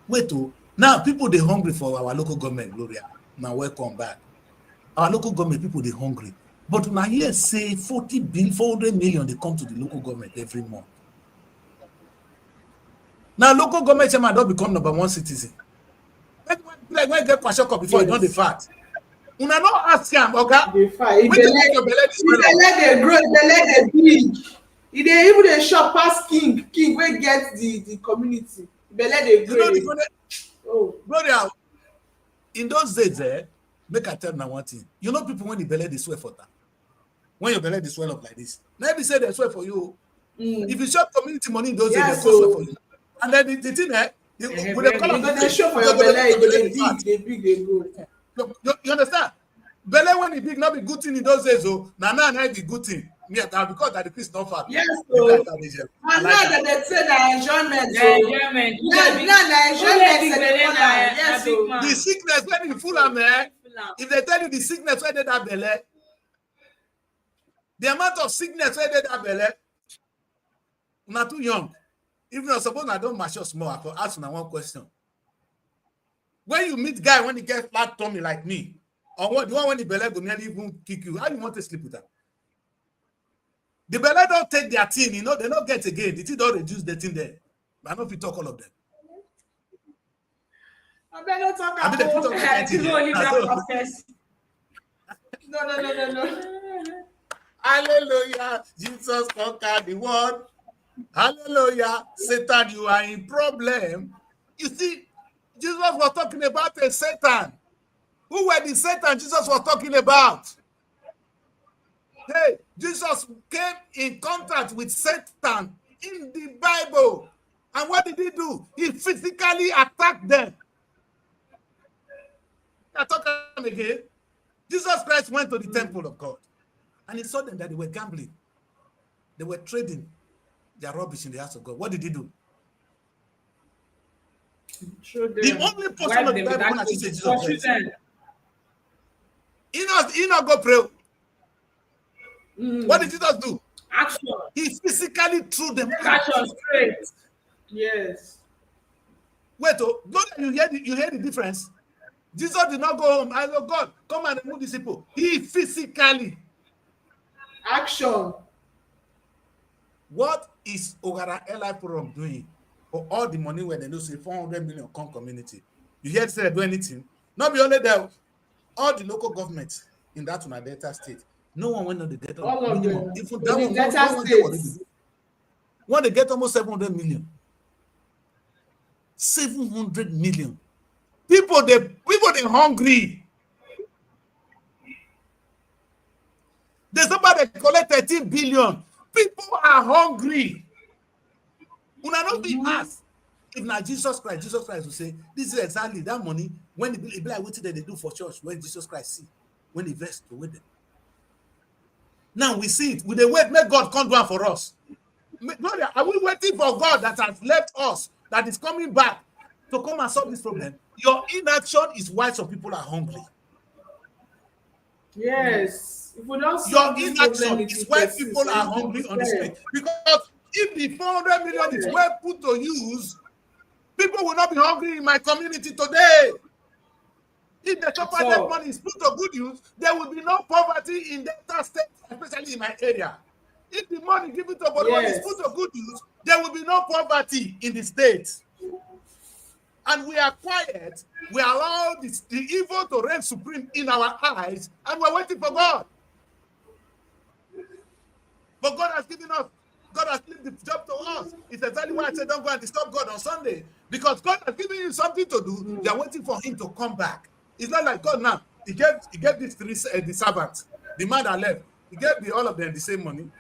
Wait, now people, they're hungry for our local government, Gloria. Now welcome back. Our local government, people, they're hungry. But now here say 400 million, they come to the local government every month. Now local government chairman don't become #1 citizen. Like when get Kwashoko before, yes. You don't the fact. Una no ask him, Oga. Dey fine. Wetin make your belle dey swell up? Dey grow, belle dey big. E dey even dey shop pass king wey get the community. Belle dey grow. You know the brother, in those days, make I tell you one thing. You know people when the belly they swear for that. When your belly they swell up like this, maybe say they swear for you. If you shop community money in those days, they swear for you. And then the thing with the color they show for your belly, they big, they go. You understand? Belly when it big, not be good thing in those days. Oh, now be good thing. Yeah, because that the Kris not fat. Yes, so and now that they say that enjoyment, enjoyment. Now enjoyment. Yes, so the sickness when you full of man. If they tell you the sickness where they that belly, the amount of sickness where they that belly, not too young. Even though suppose I don't mature small, I could ask you one question. When you meet guy when he gets flat tummy like me, or what the one when the belly go nearly even kick you, how you want to sleep with that? The belly don't take their thing, you know, they don't get again. The thing don't reduce the thing there. But I know if you talk all of them. I better talk I mean, the people No. Hallelujah. Jesus conquered the world. Hallelujah. Satan, you are in problem. You see, Jesus was talking about a Satan. Who were the Satan Jesus was talking about? Hey, Jesus came in contact with Satan in the Bible. And what did he do? He physically attacked them. I talk again. Jesus Christ went to the temple of God and he saw them that they were gambling. They were trading their rubbish in the house of God. What did he do? The only person of the Bible can actually say Jesus Christ. He not go pray. What did Jesus do? Action. He physically threw them out. Action straight. Yes. Wait, you hear the difference? Jesus did not go home. I know God, come and remove these people. He physically. Action. What is Ogara Eli Forum doing for all the money where they know say 400 million come community? You hear say they do anything? Not be only there. All the local governments in that one Delta state, no one went on the get all of minimum. them. Even that one, Delta states. When they get almost 700 million. 700 million. People they hungry. There's somebody collect 13 billion. People are hungry. Una not be asked. If now Jesus Christ will say, this is exactly that money when it be like what they do for church when Jesus Christ see, when he vests to with them. Now we see it. With the wait, make God come down for us. Gloria, are we waiting for God that has left us, that is coming back to come and solve this problem? Your inaction is why some people are hungry. Yes. If we don't your inaction is why people are hungry on the street. Because if the 400 million is well put to use, people will not be hungry in my community today. If the top money is put to good use, there will be no poverty in Delta State, especially in my area. If the money given to body is put to good use, there will be no poverty in the state. And we are quiet. We allow the evil to reign supreme in our eyes, and we're waiting for God. But God has given us, God has given the job to us. It's exactly why I said don't go and disturb God on Sunday. Because God has given you something to do. They are waiting for him to come back. It's not like God now. He gave these three the servants, the man that left. He gave all of them the same money.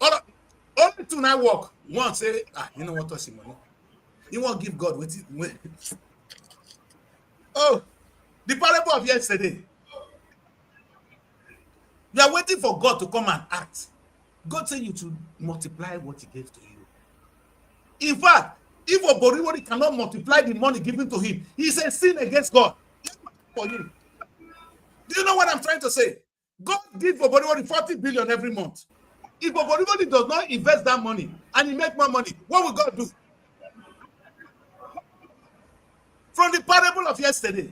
Only two now work. One say, you know what, touch the money. He won't give God with it. Oh, the parable of yesterday. You are waiting for God to come and act. God said you to multiply what he gave to you. In fact, if Oboriwori cannot multiply the money given to him, he is a sin against God. For you. Do you know what I'm trying to say? God gives Oboriwori 40 billion every month. If Oboriwori does not invest that money and he makes more money, what will God do? From the parable of yesterday,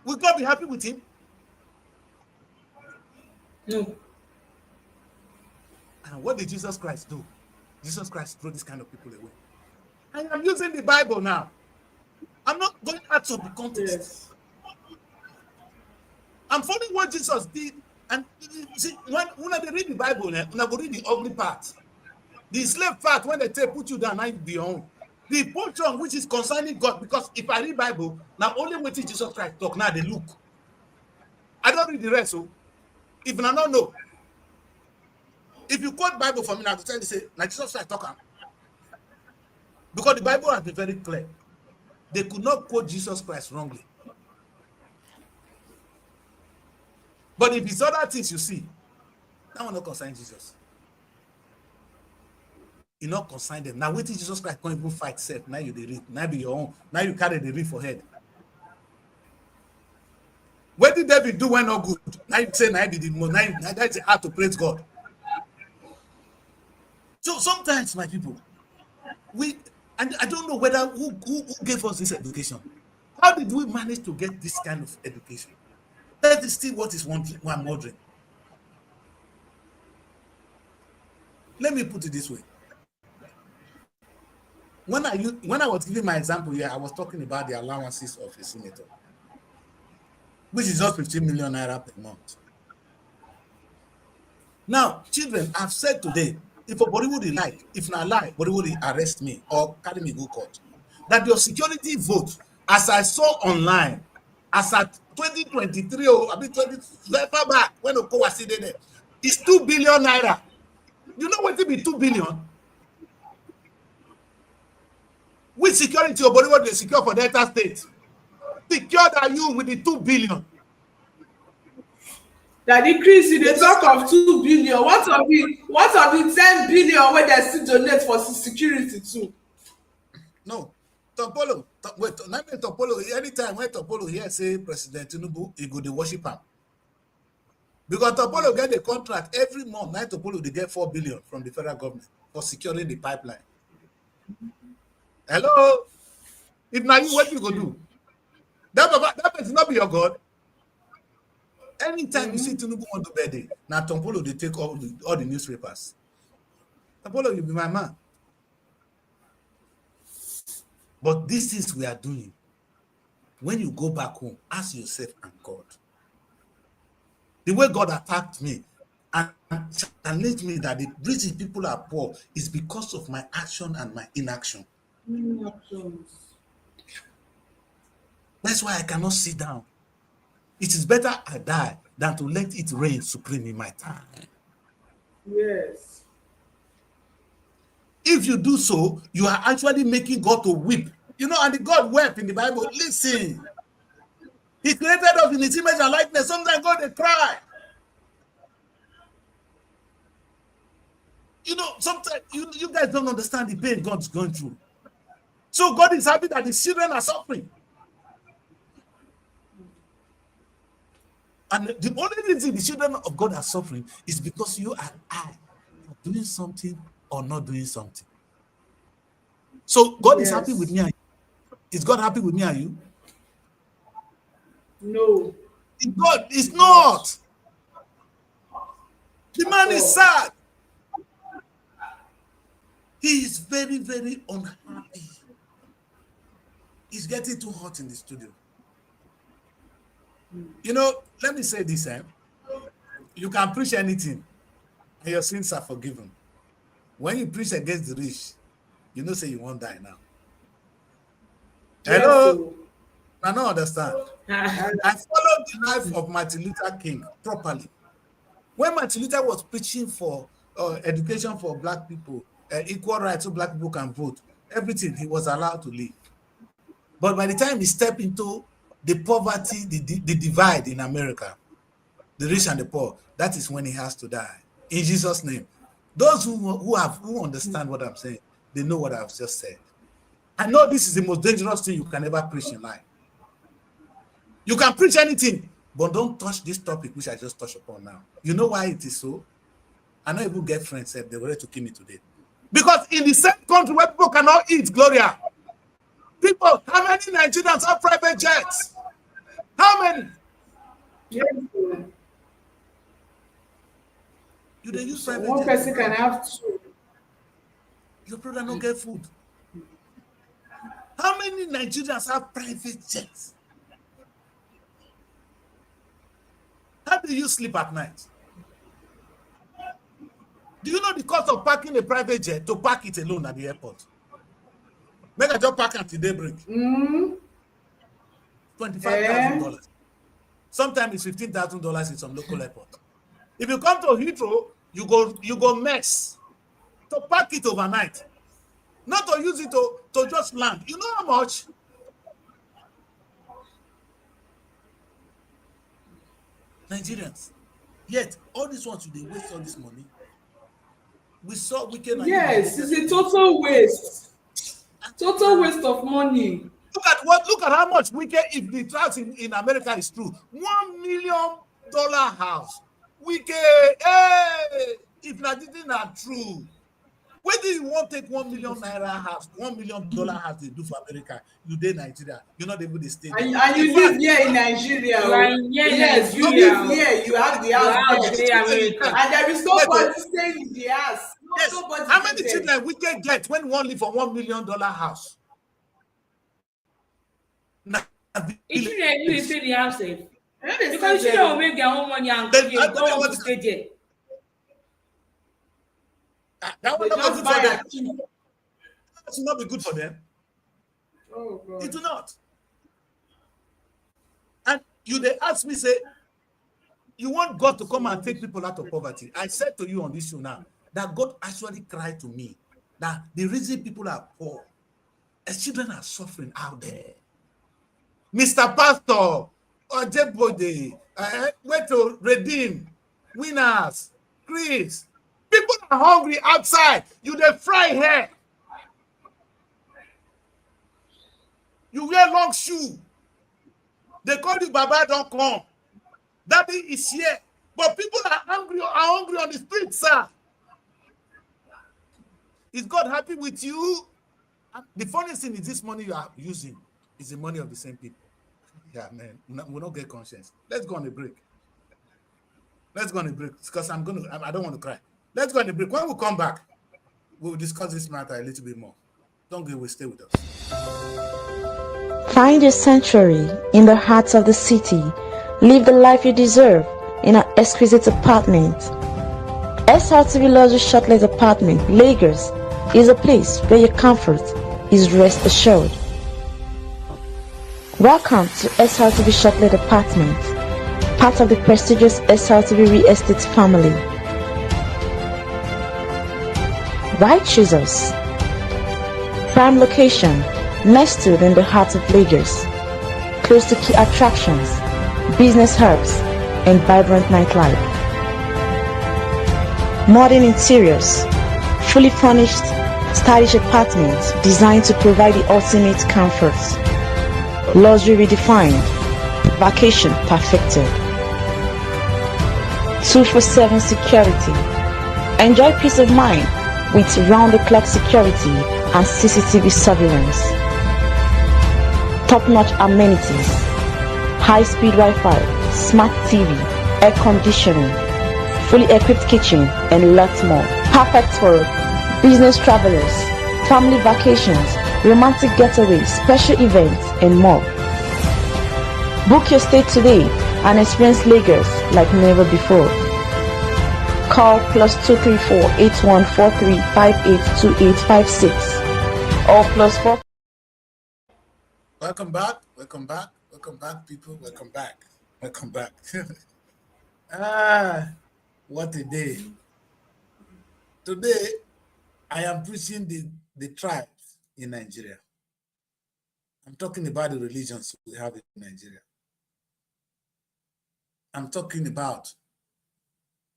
will God be happy with him? No. And what did Jesus Christ do? Jesus Christ threw this kind of people away. And I'm using the Bible now. I'm not going out of the context. I'm following what Jesus did. And you see, when they read the Bible, when they read the ugly part, the slave part, when they put you down, now you be your own. The portion which is concerning God, because if I read Bible, now only what Jesus Christ talk, now they look. I don't read the rest. So if I don't know, if you quote Bible for me now to tell you, say, now Jesus Christ talk. Because the Bible has been very clear. They could not quote Jesus Christ wrongly. But if it's other things you see, that will not concern Jesus. You not concern them. Now wait till Jesus Christ can't even fight self. Now you the read. Now be your own. Now you carry the read for head. What did David do when not good? Now you say now be the most. Now that's hard to praise God. So sometimes, my people, and I don't know whether who gave us this education. How did we manage to get this kind of education? That is still what is one wondering. Let me put it this way. When I was giving my example here, I was talking about the allowances of a senator, which is just 15 million naira per month. Now, children, I've said today, if a body would like, if not lie, body would arrest me or carry me go court, that your security vote, as I saw online, as at 2023 or I mean 20 far back when Oko was sitting there, is 2 billion naira. You know what it be 2 billion? Which security your body what they secure for Delta State? Secured are you with the 2 billion? Daddy Kris, they talk of 2 billion. What of the 10 billion where they still donate for security too? No. Topolo, anytime when Topolo here say President Tinubu, he go to worship him. Because Topolo get a contract every month. Now Topolo they get 4 billion from the federal government for securing the pipeline. Hello? If now you what you go do? That person not be your God. Anytime you see Tinubu on the birthday, now Topolo they take all the newspapers. Topolo, you be my man. But this is we are doing. When you go back home, ask yourself and God. The way God attacked me and challenged me that the reason people are poor is because of my action and my inaction. That's why I cannot sit down. It is better I die than to let it reign supreme in my time. Yes. If you do so, you are actually making God to weep. You know, and the God wept in the Bible. Listen. He created us in his image and likeness. Sometimes God they cry. You know, sometimes you guys don't understand the pain God's going through. So God is happy that his children are suffering. And the only reason the children of God are suffering is because you and I are doing something or not doing something. So God is happy with me and you. Is God happy with me and you? No. God is not. The man is sad. He is very, very unhappy. It's getting too hot in the studio. You know, let me say this. You can preach anything and your sins are forgiven. When you preach against the rich, you know, say you won't die now. Hello? I don't understand. I followed the life of Martin Luther King properly. When Martin Luther was preaching for education for black people, equal rights so black people can vote, everything, he was allowed to live. But by the time he stepped into the poverty, the divide in America, the rich and the poor, that is when he has to die. In Jesus' name. Those who understand what I'm saying, they know what I've just said. I know this is the most dangerous thing you can ever preach in life. You can preach anything, but don't touch this topic which I just touched upon now. You know why it is so? I know even get friends said they were ready to kill me today. Because in the same country where people cannot eat, Gloria, people, how many Nigerians have private jets? How many? Yes. You don't use private One jets. person can have two. Your brother don't get food. How many Nigerians have private jets? How do you sleep at night? Do you know the cost of parking a private jet to park it alone at the airport? Make a job park until daybreak. $25,000. Sometimes it's $15,000 in some local airport. If you come to Heathrow, you go mess to park it overnight, not to use it to just land. You know how much? Nigerians. Yet all these ones they waste all this money. We saw weekend. Yes, it's a total waste. Total waste of money. Look at how much weekend if the tax in America is true. $1 million house. Weekend, hey, if that didn't are true. Where do you want to take $1 million house, $1 million house they do for America? You did Nigeria, you're not able to stay there. And you live here in Nigeria. Yes, you live here, you have the house there. And there is nobody staying in the house. Yes. How many children we can get when we want live for $1 million house? If you live in the house, because you don't make their own money and you don't want to stay there. That will not be good for them. That will not be good for them. Oh, God. It will not. And they ask me, say, you want God to come and take people out of poverty. I said to you on this show now that God actually cried to me that the reason people are poor is children are suffering out there. Mr. Pastor, Ojebode, went to redeem, winners, Kris. People are hungry outside. You they fry hair. You wear long shoe. They call you Baba don't come. Daddy is here. But people are hungry on the street, sir. Is God happy with you? The funniest thing is this money you are using is the money of the same people. Yeah, man. We'll not get conscience. Let's go on a break. Because I don't want to cry. Let's go on a break. When we come back, we'll discuss this matter a little bit more. Don't go away, stay with us. Find a sanctuary in the heart of the city. Live the life you deserve in an exquisite apartment. SRTV Luxury Shortlet Apartment, Lagos, is a place where your comfort is rest assured. Welcome to SRTV Shortlet Apartment, part of the prestigious SRTV Real Estate family. Why choose us? Prime location, nestled in the heart of Lagos, close to key attractions, business hubs, and vibrant nightlife. Modern interiors, fully furnished, stylish apartments designed to provide the ultimate comfort. Luxury redefined, vacation perfected. 24/7 security. Enjoy peace of mind with round-the-clock security and CCTV surveillance. Top-notch amenities, high-speed Wi-Fi, smart TV, air conditioning, fully equipped kitchen, and lots more. Perfect for business travelers, family vacations, romantic getaways, special events, and more. Book your stay today and experience Lagos like never before. Call +234 8143 582856 or +4. Welcome back, people. Welcome back. What a day. Today, I am preaching the tribes in Nigeria. I'm talking about the religions we have in Nigeria. I'm talking about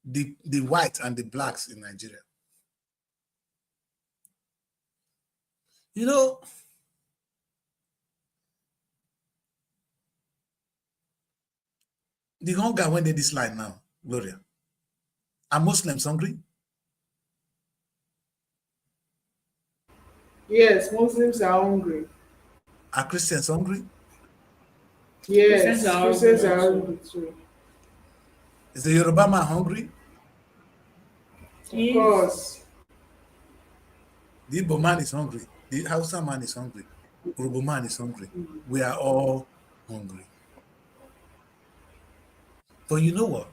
the whites and the blacks in Nigeria. You know, the hunger when they this line now, Gloria. Are Muslims hungry? Yes, Muslims are hungry. Are Christians hungry? Yes, Christians are hungry too. Is the Yoruba man hungry? Of course. The Igbo man is hungry. The Hausa man is hungry. The Yoruba man is hungry. We are all hungry. But you know what?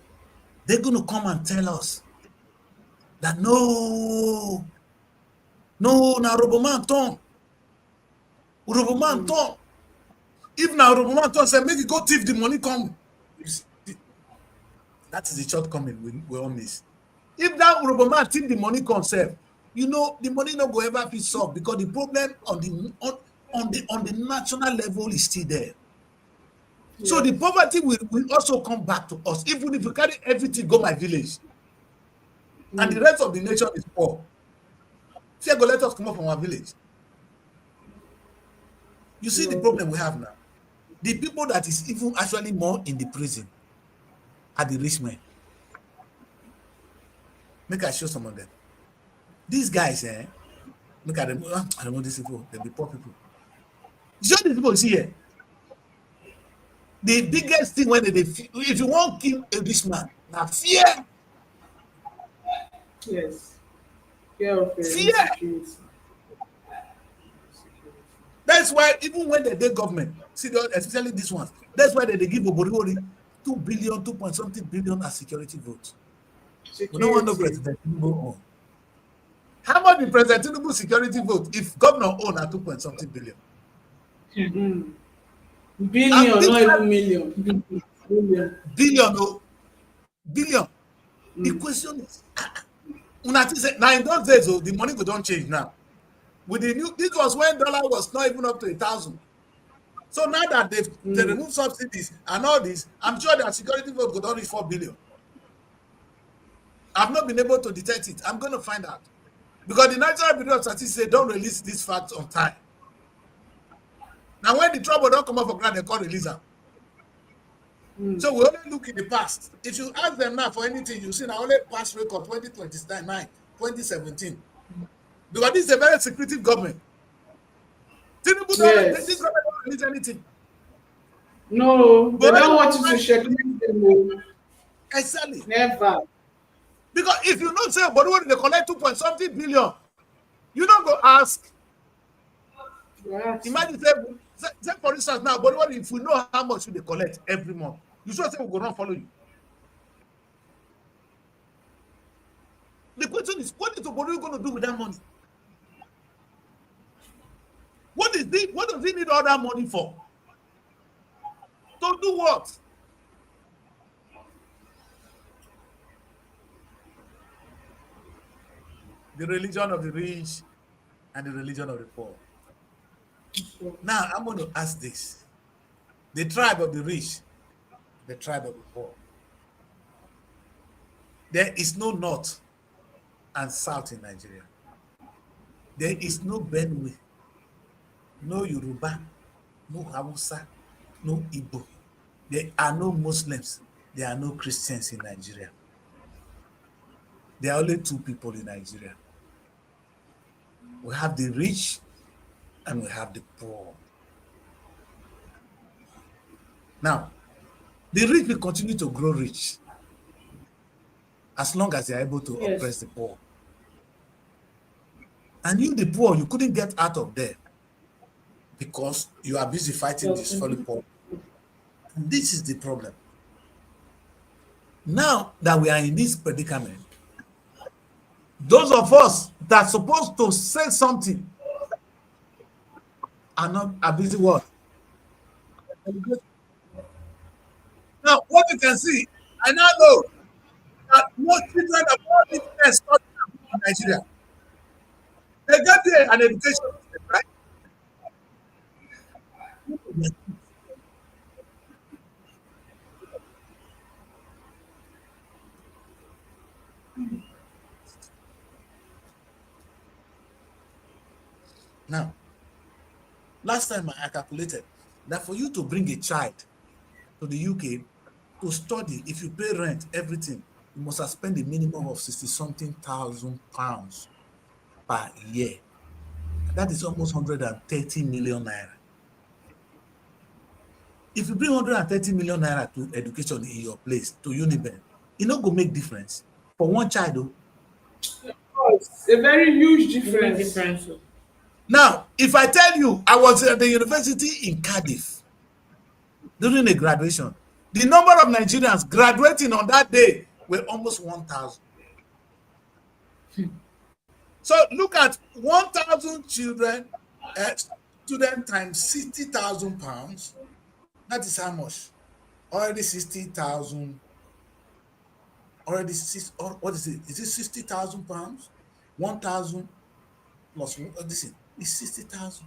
They're going to come and tell us that no, na Roboman turn. Roboman turn. If now Roboman turn, say, make you go thief the money come. You see, that is the shortcoming we all miss. If that Roboman thief the money concept, you know, the money not go ever be solved because the problem on the national level is still there. So the poverty will also come back to us, even if we carry everything go my village, and the rest of the nation is poor. Fear go let us come up from our village. You see the problem we have now. The people that is even actually more in the prison are the rich men. Make I show some of them. These guys, look at them. I don't know these people. They be poor people. Show these people see here. The biggest thing when they if you want to kill a rich man, now fear. Yes. Fear of fear. That's why even when they government, see, especially this one, that's why they give Oborori 2 billion, 2 point something billion as security votes. We don't want no President Tinubu own. How much the President Tinubu security vote if governor own at 2 point something billion? Billion, not even million. Billion. The question is, now in those days, the money don't change now. With the new, this was when dollar was not even up to 1,000. So now that they remove subsidies and all this, I'm sure that security vote could only reach 4 billion. I've not been able to detect it. I'm going to find out. Because the National Bureau of Statistics say don't release these facts on time. Now when the trouble don't come up for grant, they can't release them. So we only look in the past. If you ask them now for anything, you see now only past record 2029, 2017. Because this is a very secretive government. Tinubu this government don't release anything. No, but they don't want you to check them. Exactly. Never. Because if you don't say, but what they collect 2 point something billion, you don't go ask. Yes. Imagine say for instance now, but what if we know how much they collect every month? You should say we go not follow you. The question is, what is the body going to do with that money? What does he need all that money for? To do what? The religion of the rich and the religion of the poor. Now, I'm going to ask this. The tribe of the rich, the tribe of the poor. There is no north and south in Nigeria. There is no Benue, no Yoruba, no Hausa, no Igbo. There are no Muslims. There are no Christians in Nigeria. There are only two people in Nigeria. We have the rich and we have the poor. Now, the rich will continue to grow rich as long as they are able to oppress the poor. And you, the poor, you couldn't get out of there because you are busy fighting this fellow poor. And this is the problem. Now that we are in this predicament, those of us that are supposed to say something are busy what? Now, what you can see, I now know that most children of all these in Nigeria, they get there an education, right? Now, last time I calculated that for you to bring a child to the UK to study, if you pay rent, everything, you must have spent a minimum of 60-something thousand pounds per year. That is almost 130 million naira. If you bring 130 million naira to education in your place, to Uniben, it not go make difference for one child. Though. It's a very huge difference. Now, if I tell you I was at the university in Cardiff during a graduation, The number of Nigerians graduating on that day were almost 1,000. So look at 1,000 children, student times 60,000 pounds. That is how much? Already 60,000. Already what is it? Is it 60,000 pounds? 1,000 plus this is 60,000.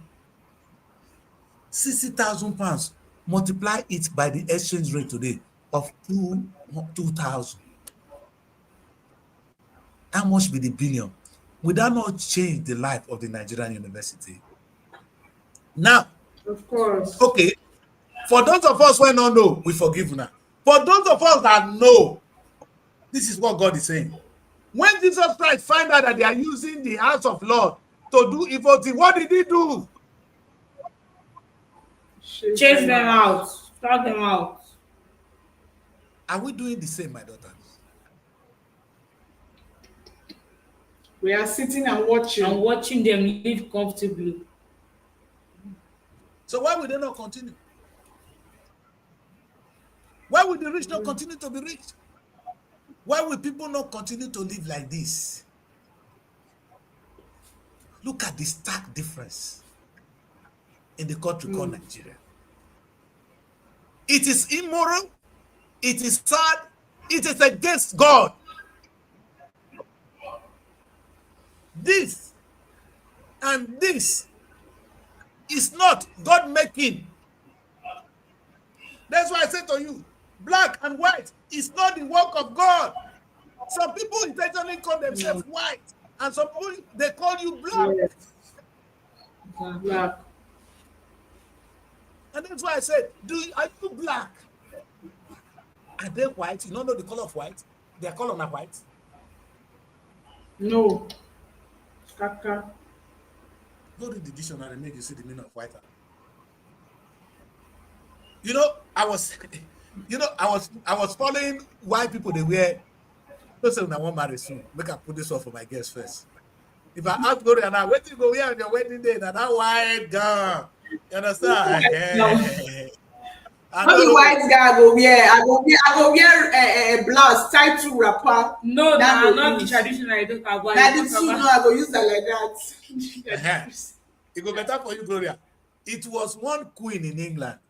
60,000 pounds. Multiply it by the exchange rate today of 2,000. How much be the billion? Would that not change the life of the Nigerian university? Now, Of course. okay, for those of us who don't know, we forgive now. For those of us that know, this is what God is saying. When Jesus Christ find out that they are using the house of Lord to do evil things, what did he do? Chase them out. Throw them out. Are we doing the same, my daughters? We are sitting and watching. And watching them live comfortably. So why would they not continue? Why would the rich not continue to be rich? Why will people not continue to live like this? Look at the stark difference in the country called Nigeria. It is immoral, it is sad, it is against God. This and this is not God making. That's why I said to you, black and white is not the work of God. Some people intentionally call themselves white, and some people they call you black. Yes. Black. And that's why I said, are you black? Are they white? You don't know the color of white? Their color not white. No. Kaka. Go read the dictionary and make you see the meaning of white. You know, I was following why people they wear. Don't say when I want marry soon. Make I put this one for my guests first. If I ask Gloria now, where do you go wear on your wedding day? Now that white gown. You understand? How the white guy go wear? I go wear a blouse tied to wrapper. No, not the traditional I don't have. That is too. No, I go use that like that. It go better for you, Gloria. It was one queen in England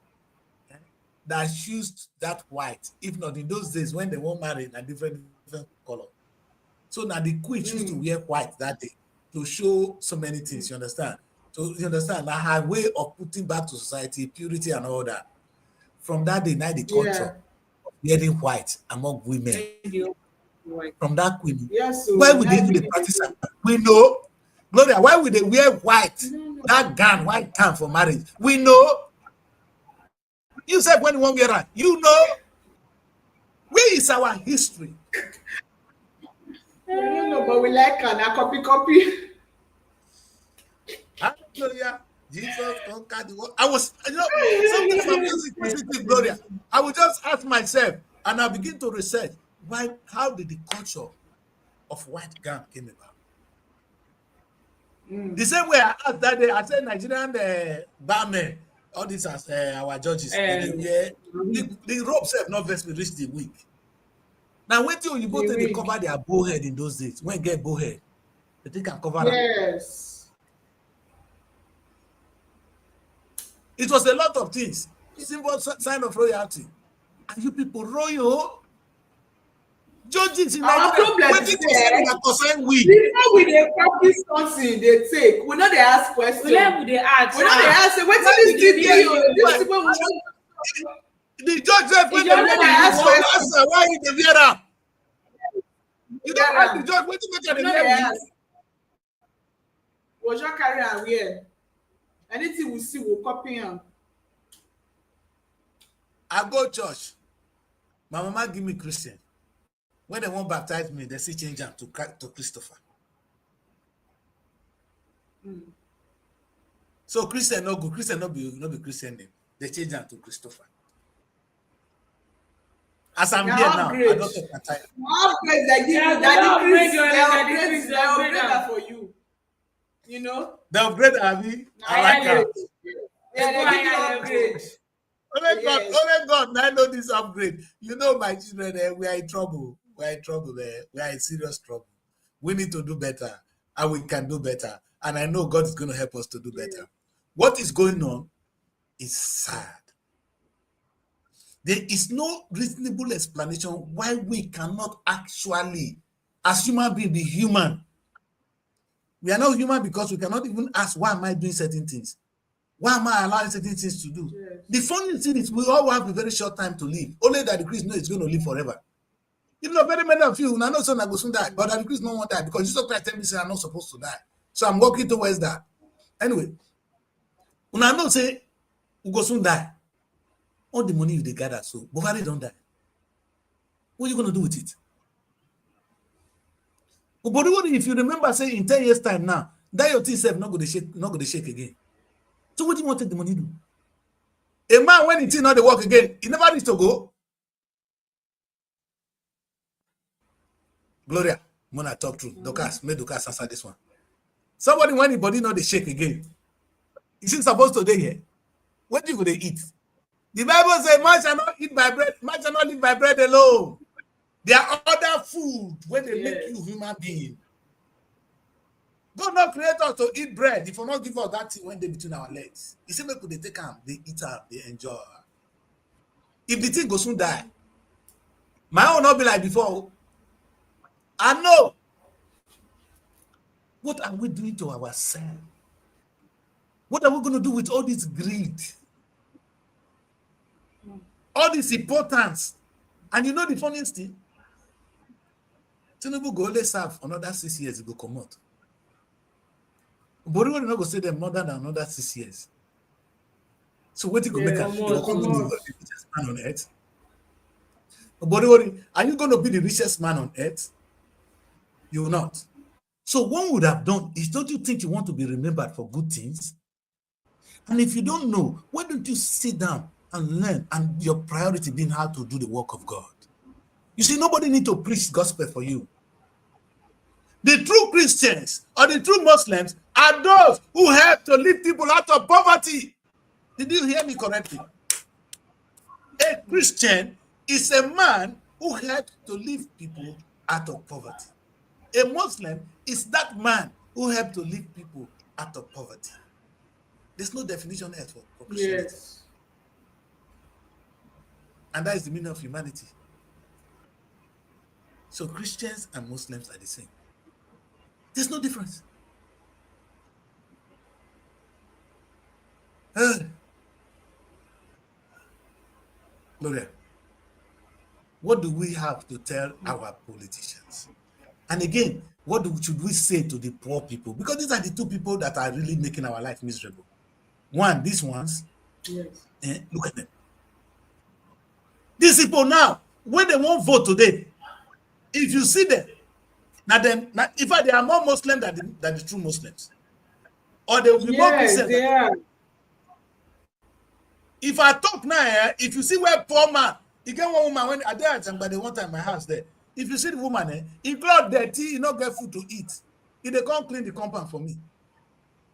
that chose that white. If not in those days when they were married, a different color. So now the queen chose to wear white that day to show so many things. You understand? So you understand now her way of putting back to society purity and all that. From that day, now the culture of wearing white among women. From that queen, why would they do the practice? We know, Gloria. Why would they wear white? That gown, white gown for marriage. We know. You said when you won't wear it, you know. Where is our history? I don't know, but we like a copy. Hallelujah. Jesus conquered the world. I was, something from positive, Gloria. I would just ask myself, and I begin to research how did the culture of white gown came about? The same way I asked that day, I said Nigerian barmen, all these as our judges, the ropes have not vest reached the week. Now, wait till you go to they cover their bowhead in those days. When get bowhead, they can cover that. Yes. It was a lot of things. Simple sign of royalty. And you people royal. Judges in Nigeria. Before we dey practice something, they take. We know they ask questions. We know they ask. We know they ask. What is this thing? The judge said, when they ask questions, why did they wear up? You don't ask the judge, what do you make of the was your career wear? Anything we see, we'll copy him. I go church. My mama give me Christian. When they won't baptize me, they see change them to Christopher. So Christian no good. Christian no be Christian name. They change them to Christopher. As I'm here now, I don't take my time. Upgrade, they give you that. They upgrade that for you. You know? The upgrade, I like that. Yeah, they give you upgrade. Yes. only God, I know this upgrade. You know, my children, we are in trouble. We are in trouble there. We are in serious trouble. We need to do better, and we can do better. And I know God is going to help us to do better. What is going on is sad. There is no reasonable explanation why we cannot actually, as human beings, be human. We are not human because we cannot even ask, why am I doing certain things? Why am I allowing certain things to do? Yes. The funny thing is, we all have a very short time to live. Only that the Kris know it's going to live forever. You know, very many of you, I know son I go soon die, but the Kris no want die because Jesus Christ tell me say I'm not supposed to die. So I'm working towards that. Anyway, when I know say we go soon die, all the money you dey gather, so Buhari don't die. What are you going to do with it? But if you remember, say in 10 years' time now, that your self not going to shake again. So what do you want to take the money to do? A man, when it not the work again, he never needs to go. Gloria, Mona talk true. Dorcas, make Dorcas answer this one. Somebody, when the body not the shake again, is he supposed to be here? What do they eat? The Bible says, man shall not eat by bread, man shall not live by bread alone. There are other food where they make you human being. God not create us to eat bread. If we not give us that thing when they between our legs. He said, make they take them, they eat up, they enjoy. If the thing goes soon die, my own not be like before. I know. What are we doing to ourselves? What are we going to do with all this greed? All this importance. And you know the funniest thing? Tinubu go only serve another 6 years, he go come out. But we not go say them more than another 6 years. So what you go make him? You go come be the richest man on earth. But are you going to be the richest man on earth? You will not. So what would have done is, don't you think you want to be remembered for good things? And if you don't know, why don't you sit down and learn, and your priority being how to do the work of God? You see, nobody need to preach gospel for you. The true Christians or the true Muslims are those who help to lift people out of poverty. Did you hear me correctly? A Christian is a man who helps to lift people out of poverty. A Muslim is that man who helps to lift people out of poverty. There's no definition else for Christianity. Yes. And that is the meaning of humanity. So Christians and Muslims are the same. There's no difference. Gloria, what do we have to tell our politicians? And again, what should we say to the poor people? Because these are the two people that are really making our life miserable. One, these ones, look at them. These people now, when they won't vote today, if you see them, in fact, they are more Muslim than the true Muslims. Or they will be more Christian. They are. If I talk now, if you see where poor man, you get one woman when I did at the one time in my house there. If you see the woman, he got dirty, he not get food to eat. He they come clean the compound for me.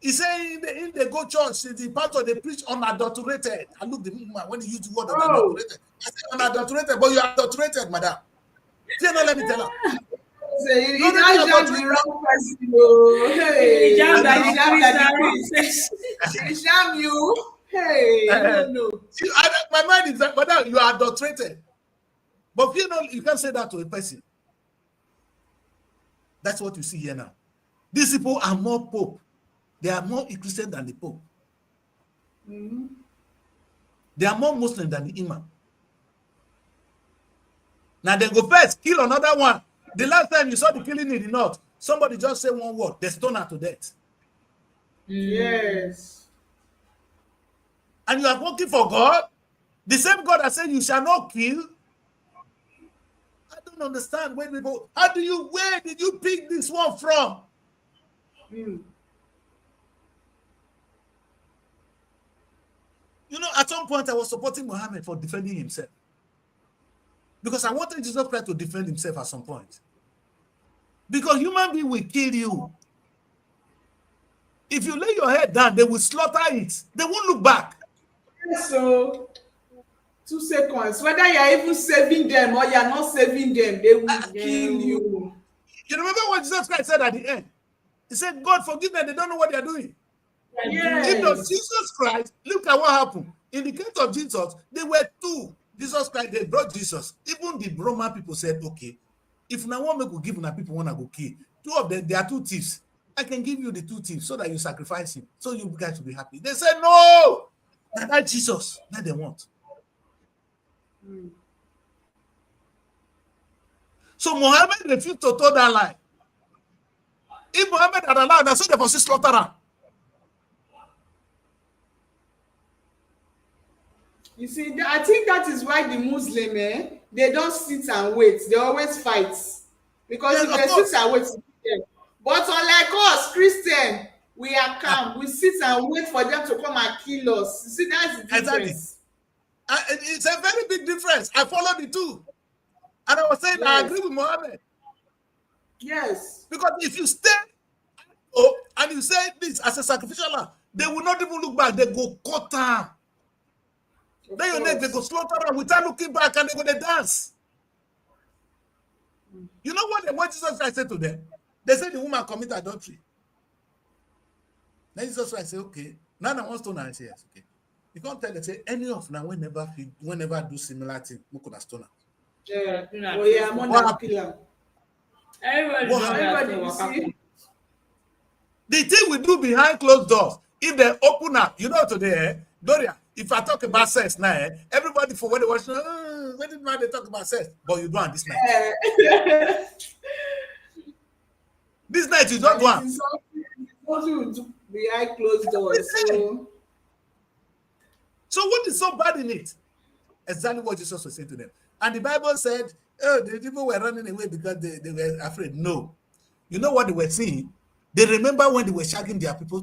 He say in they go church, the pastor they preach unadulterated. I look the woman when he use the word unadulterated. I say unadulterated, but you are adulterated, madam. See, no, let me tell her. He not jam the wrong person. Hey, he jam you. Hey, I don't know. See, my mind is that, madam, you are adulterated. But you know, you can't say that to a person. That's what you see here now. These people are more Pope. They are more Christian than the Pope. Mm-hmm. They are more Muslim than the Imam. Now they go first, kill another one. The last time you saw the killing in the north, somebody just say one word, they stone her to death. Yes. And you are working for God? The same God that said you shall not kill? I don't understand where people, where did you pick this one from? Mm. You know, at some point I was supporting Muhammad for defending himself. Because I wanted Jesus Christ to defend himself at some point. Because human being will kill you. If you lay your head down, they will slaughter it. They won't look back. So 2 seconds. Whether you are even saving them or you are not saving them, they will kill you. You remember what Jesus Christ said at the end? He said, God forgive them, they don't know what they are doing. Yes. You know, Jesus Christ, look at what happened. In the case of Jesus, they were two. Jesus Christ, they brought Jesus. Even the Roman people said, okay, if now one will give now people want to go kill, two of them, they are two thieves. I can give you the two thieves so that you sacrifice him, so you guys will be happy. They said, no, that Jesus, that they want. So Muhammad refused to toe that line. If Muhammad had allowed, that's why they must slaughter him. You see, I think that is why the Muslim, they don't sit and wait. They always fight. Because if they sit and wait, but unlike us, Christian, we are calm. We sit and wait for them to come and kill us. You see, that's the difference. Exactly. It's a very big difference. I followed the two. And I was saying, yes. I agree with Mohammed. Yes. Because if you stay and you say this as a sacrificial lamb, they will not even look back. They go cut down. Then your neck, they go slaughter them without looking back, and they go to dance. You know what Jesus Christ said to them? They said the woman committed adultery. Then Jesus Christ said, okay, now I want stone her. I say, yes, okay. You can't tell them, say, any of now whenever do similar thing, we could have stone her. Yeah. Oh, yeah, I'm on that pillar. Everybody you see. The thing we do behind closed doors, if they open up, you know today, Doria, if I talk about sex now, everybody for when they watch, when did they talk about sex? But you do on this night. This night you don't want. Something do behind closed doors. So what is so bad in it? Exactly what Jesus was saying to them. And the Bible said, oh, the people were running away because they were afraid. No. You know what they were seeing? They remember when they were shagging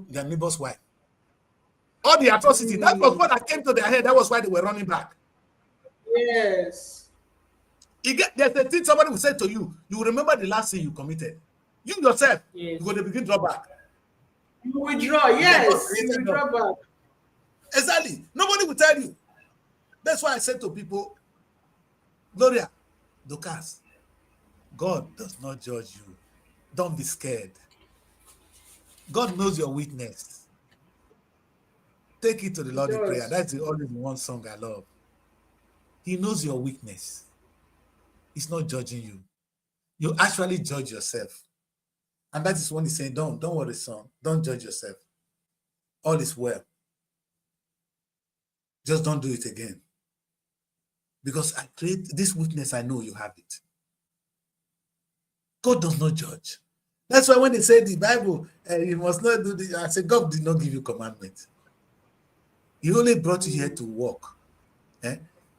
their neighbor's wife. All the atrocity. That was what that came to their head. That was why they were running back. Yes. There's a thing somebody will say to you. You will remember the last sin you committed. You yourself, yes. You're going to begin to draw back. You withdraw, yes. You withdraw back. Exactly. Nobody will tell you. That's why I said to people, Gloria, Dorcas, God does not judge you. Don't be scared. God knows your weakness. Take it to the Lord in prayer. That's the only one song I love. He knows your weakness. He's not judging you. You actually judge yourself. And that is when he's saying, don't worry, son. Don't judge yourself. All is well. Just don't do it again. Because I create this weakness, I know you have it. God does not judge. That's why when they say the Bible, you must not do this, I say, God did not give you commandments. He only brought you here to walk.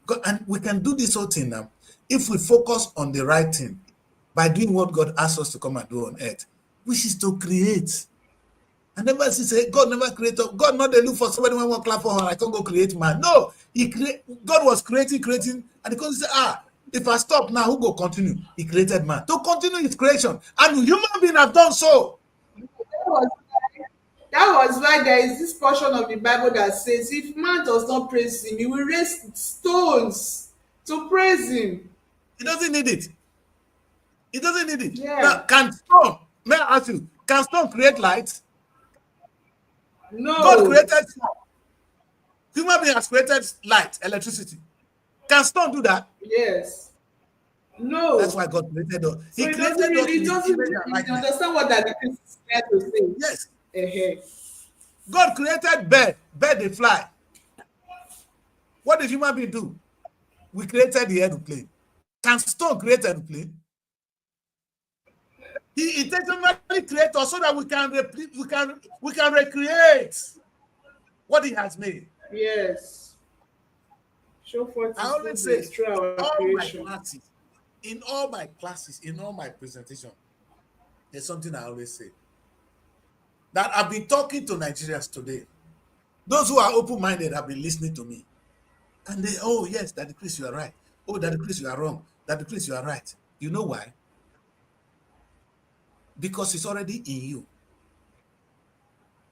God, and we can do this whole thing now if we focus on the right thing by doing what God asks us to come and do on earth, which is to create. And never say God never created. God not they look for somebody when one clap for her. I can't go create man. No, God was creating, and because he said, if I stop now, who go continue? He created man to continue his creation, and human beings have done so. That was why there is this portion of the Bible that says, if man does not praise him, he will raise stones to praise him. He doesn't need it. He doesn't need it. Yeah. Now, can stone, may I ask you, can stone create light? No. God created stone. Human being has created light, electricity. Can stone do that? Yes. No. That's why God created us. So he created us. He doesn't really understand what that is trying to say. Yes. Uh-huh. God created bird. Bird they fly. What did human being do? We created the airplane. Can stone create an airplane? He intentionally created us so that we can recreate what he has made. Yes. Show forth I always say in all my classes, in all my presentation, there's something I always say. That I've been talking to Nigerians today. Those who are open-minded have been listening to me. And they, oh yes, Daddy Kris, you are right. Oh, Daddy Kris, you are wrong. Daddy Kris, you are right. You know why? Because it's already in you.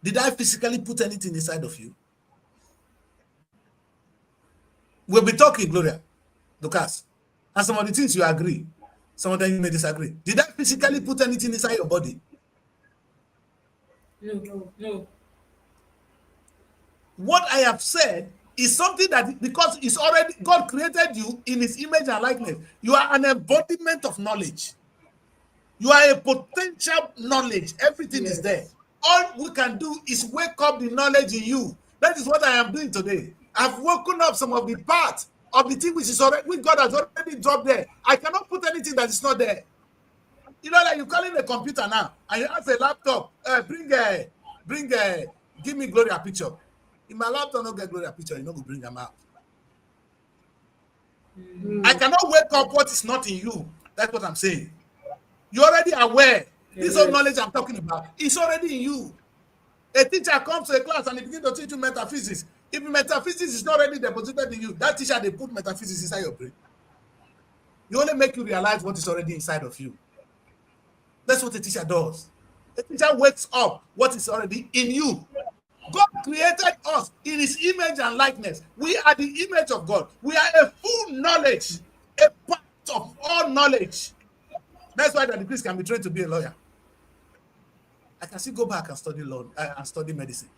Did I physically put anything inside of you? We'll be talking, Gloria, Lucas, and some of the things you agree, some of them you may disagree. Did I physically put anything inside your body? No. What I have said is something that, because it's already, God created you in his image and likeness. You are an embodiment of knowledge. You are a potential knowledge. Everything is there. All we can do is wake up the knowledge in you. That is what I am doing today. I've woken up some of the parts of the thing which is already, which God has already dropped there. I cannot put anything that is not there. You know, like you calling a computer now, and you ask a laptop, give me Gloria picture. If my laptop not get Gloria picture, you not go bring them out. I cannot wake up what is not in you. That's what I'm saying. You're already aware. This whole knowledge I'm talking about is already in you. A teacher comes to a class and he begins to teach you metaphysics. If metaphysics is not already deposited in you, that teacher, they put metaphysics inside your brain. You only make you realize what is already inside of you. That's what a teacher does. A teacher wakes up what is already in you. God created us in his image and likeness. We are the image of God. We are a full knowledge, a part of all knowledge. That's why the Kris can be trained to be a lawyer. I can still go back and study law and study medicine.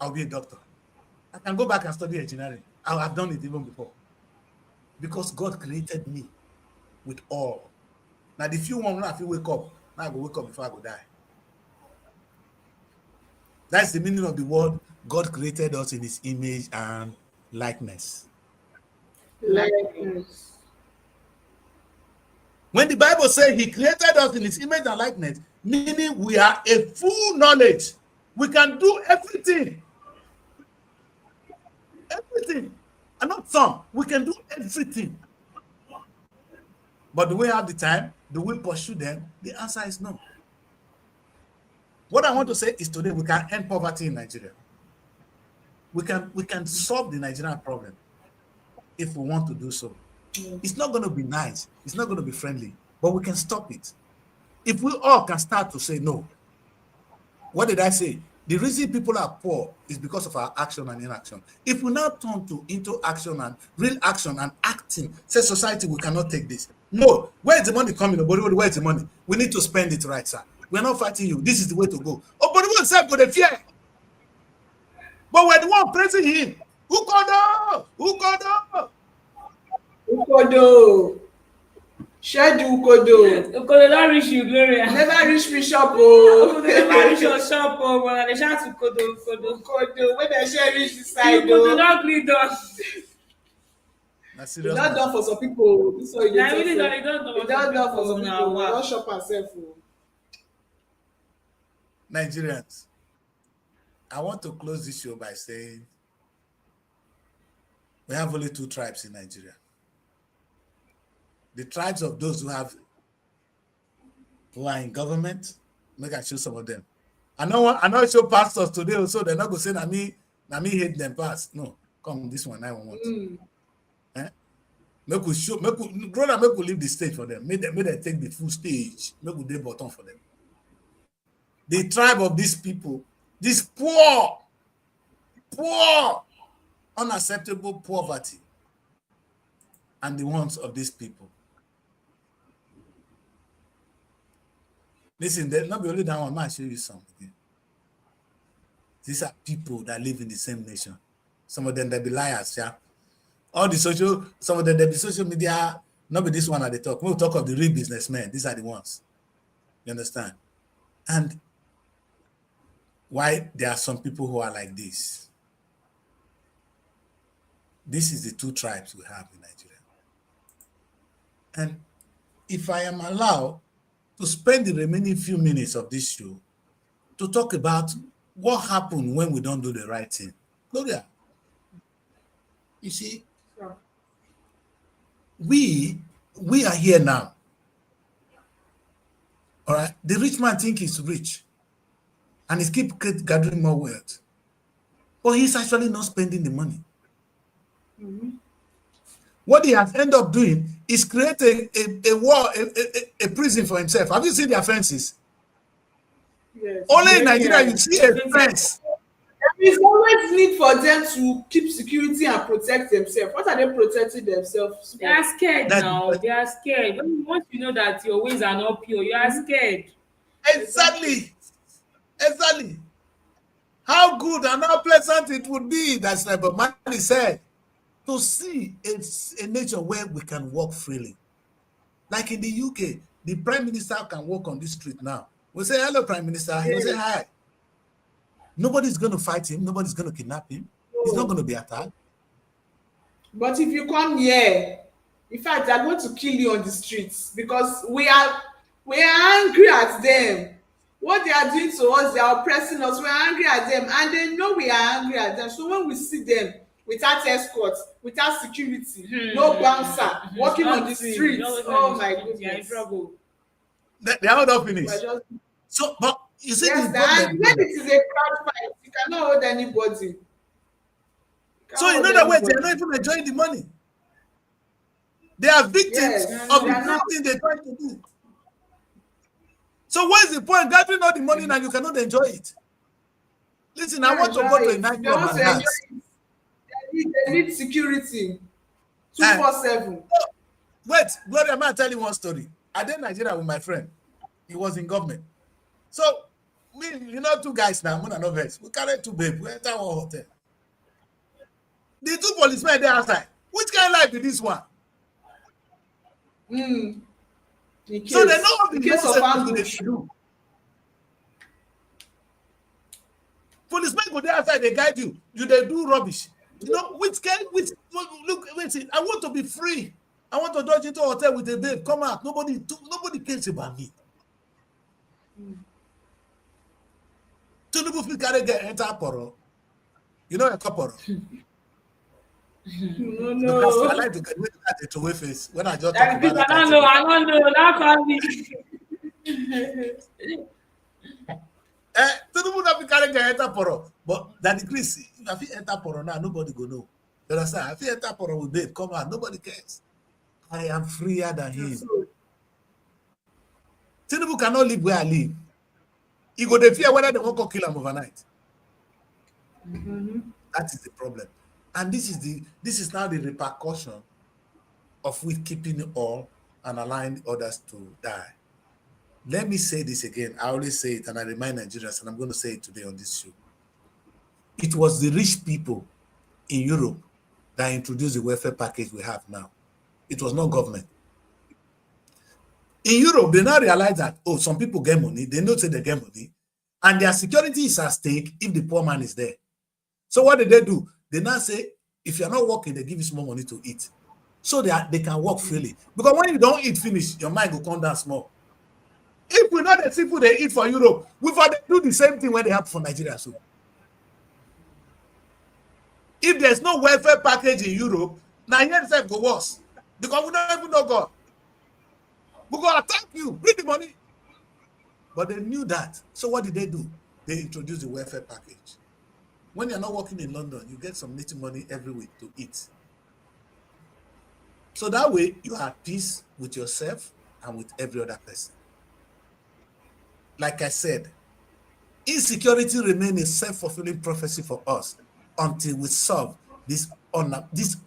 I'll be a doctor. I can go back and study engineering. I have done it even before. Because God created me with all. Now, the few one, if you wake up, now I go wake up before I go die. That's the meaning of the word. God created us in his image and likeness. Likeness. When the Bible says he created us in his image and likeness, meaning we are a full knowledge. We can do everything. Everything. And not some. We can do everything. But do we have the time? Do we pursue them? The answer is no. What I want to say is today we can end poverty in Nigeria. We can solve the Nigerian problem if we want to do so. It's not going to be nice. It's not going to be friendly, but we can stop it. If we all can start to say no. What did I say? The reason people are poor is because of our action and inaction. If we now turn into action and real action and acting, say society, we cannot take this. No, where is the money coming? Where is the money? We need to spend it right, sir. We're not fighting you. This is the way to go. Oh, but we accept with the fear. But we're the one praising him. Ukodo! Ukodo! Ukodo. Shedu Ukodo. Ukodo don't reach you, Gloria. Never reach me shop, oh. Ukodo never reach your shop, oh, but they shout Ukodo. Ukodo. When they share reach the side, Ukodo don't bleed us. It's not done for some people. This one you really don't done for some people. We don't shop ourselves. Nigerians, I want to close this show by saying we have only two tribes in Nigeria. The tribes of those who are in government. Make I show some of them. I know show pastors today also. They're not going to say na me hate them past. No, come this one I want. Make we leave the stage for them. Make them take the full stage. Make we do bottom for them. The tribe of these people, this poor, unacceptable poverty, and the wants of these people. Listen, there's not only that one. I might show you something. These are people that live in the same nation. Some of them they be liars, yeah. Some of them they be social media. Not be this one at the talk. We'll talk of the real businessmen. These are the ones. You understand? And why there are some people who are like this. This is the two tribes we have in Nigeria. And if I am allowed to spend the remaining few minutes of this show to talk about what happened when we don't do the right thing. Gloria, you see, Sure. we are here now. All right? The rich man thinks he's rich. And he keeps gathering more wealth. But he's actually not spending the money. Mm-hmm. What he has ended up doing is creating a wall, a prison for himself. Have you seen their fences? Yes. Only in Nigeria you see a fence. There's always need for them to keep security and protect themselves. What are they protecting themselves They for? are scared That's the now. question. They are scared. Once you know that your ways are not pure, you are scared. Exactly. Exactly. Exactly. How good and how pleasant it would be, that's like Bob Marley said, to see a nation where we can walk freely. Like in the UK, the Prime Minister can walk on the street now. We say, hello, Prime Minister. He will say, Yes. hi. Nobody's going to fight him. Nobody's going to kidnap him. He's not So, going to be attacked. but if you come here, in fact, they're going to kill you on the streets because we are angry at them. What they are doing to us, they are oppressing us. We are angry at them, and they know we are angry at them. So when we see them without escort, without security, no bouncer, walking on the streets, oh my You are in goodness, trouble. They are not we're finished. just So, but you see yes. the And problem when here. it is a crowd fight, you cannot hold anybody. You So cannot in hold other words, they are not anybody. even enjoying the money. They are victims Yes, of they the are same not. thing they try to do. So what's the point? Gathering all the money and you cannot enjoy it. Listen, I want to Enjoy go to a it. If they nightclub want and to enjoy dance. it, they need security Uh, 24/7. wait, Gloria, I'm tell you one story. I did Nigeria with my friend. He was in government. So we, two guys now, Moon and Novels. We carry two babes. We enter one hotel. The two policemen there outside. Which kind of life is this one? In So they know case all in the case of nonsense they ambush. do. Policemen go there outside, they guide you. They do rubbish. Which look, wait, I want to be free. I want to dodge into a hotel with a babe. Come out. Nobody cares about me. Tinubu fit carry get enter Poro. You know a couple. Because I No. like to get the two-way face when I just talk That about people, that kind of thing. I don't know. That can't be. Tinubu not fit carry get enter Poro. But that the Kris, if I fit enter Poro now, nobody go know. You understand? If I enter Poro with babe, come out, nobody cares. I am freer than him. Tinubu cannot live where I live. He go dey fear whether they won't go kill him overnight. That is the problem. And this is now the repercussion of we keeping all and allowing others to die. Let me say this again. I always say it and I remind Nigerians, and I'm going to say it today on this show. It was the rich people in Europe that introduced the welfare package we have now. It was not government. In Europe, they now realize that, some people get money. They know say they get money. And their security is at stake if the poor man is there. So what did they do? They now say, if you're not working, they give you small money to eat. So they can work freely. Because when you don't eat finish, your mind will come down small. If we know the people they eat for Europe, we for them do the same thing when they have for Nigeria. So if there's no welfare package in Europe, Nigeria itself go worse. Because we don't even know God. We go attack you, bring the money. But they knew that. So what did they do? They introduced the welfare package. When you're not working in London, you get some little money every week to eat. So that way, you are at peace with yourself and with every other person. Like I said, insecurity remains a self-fulfilling prophecy for us until we solve this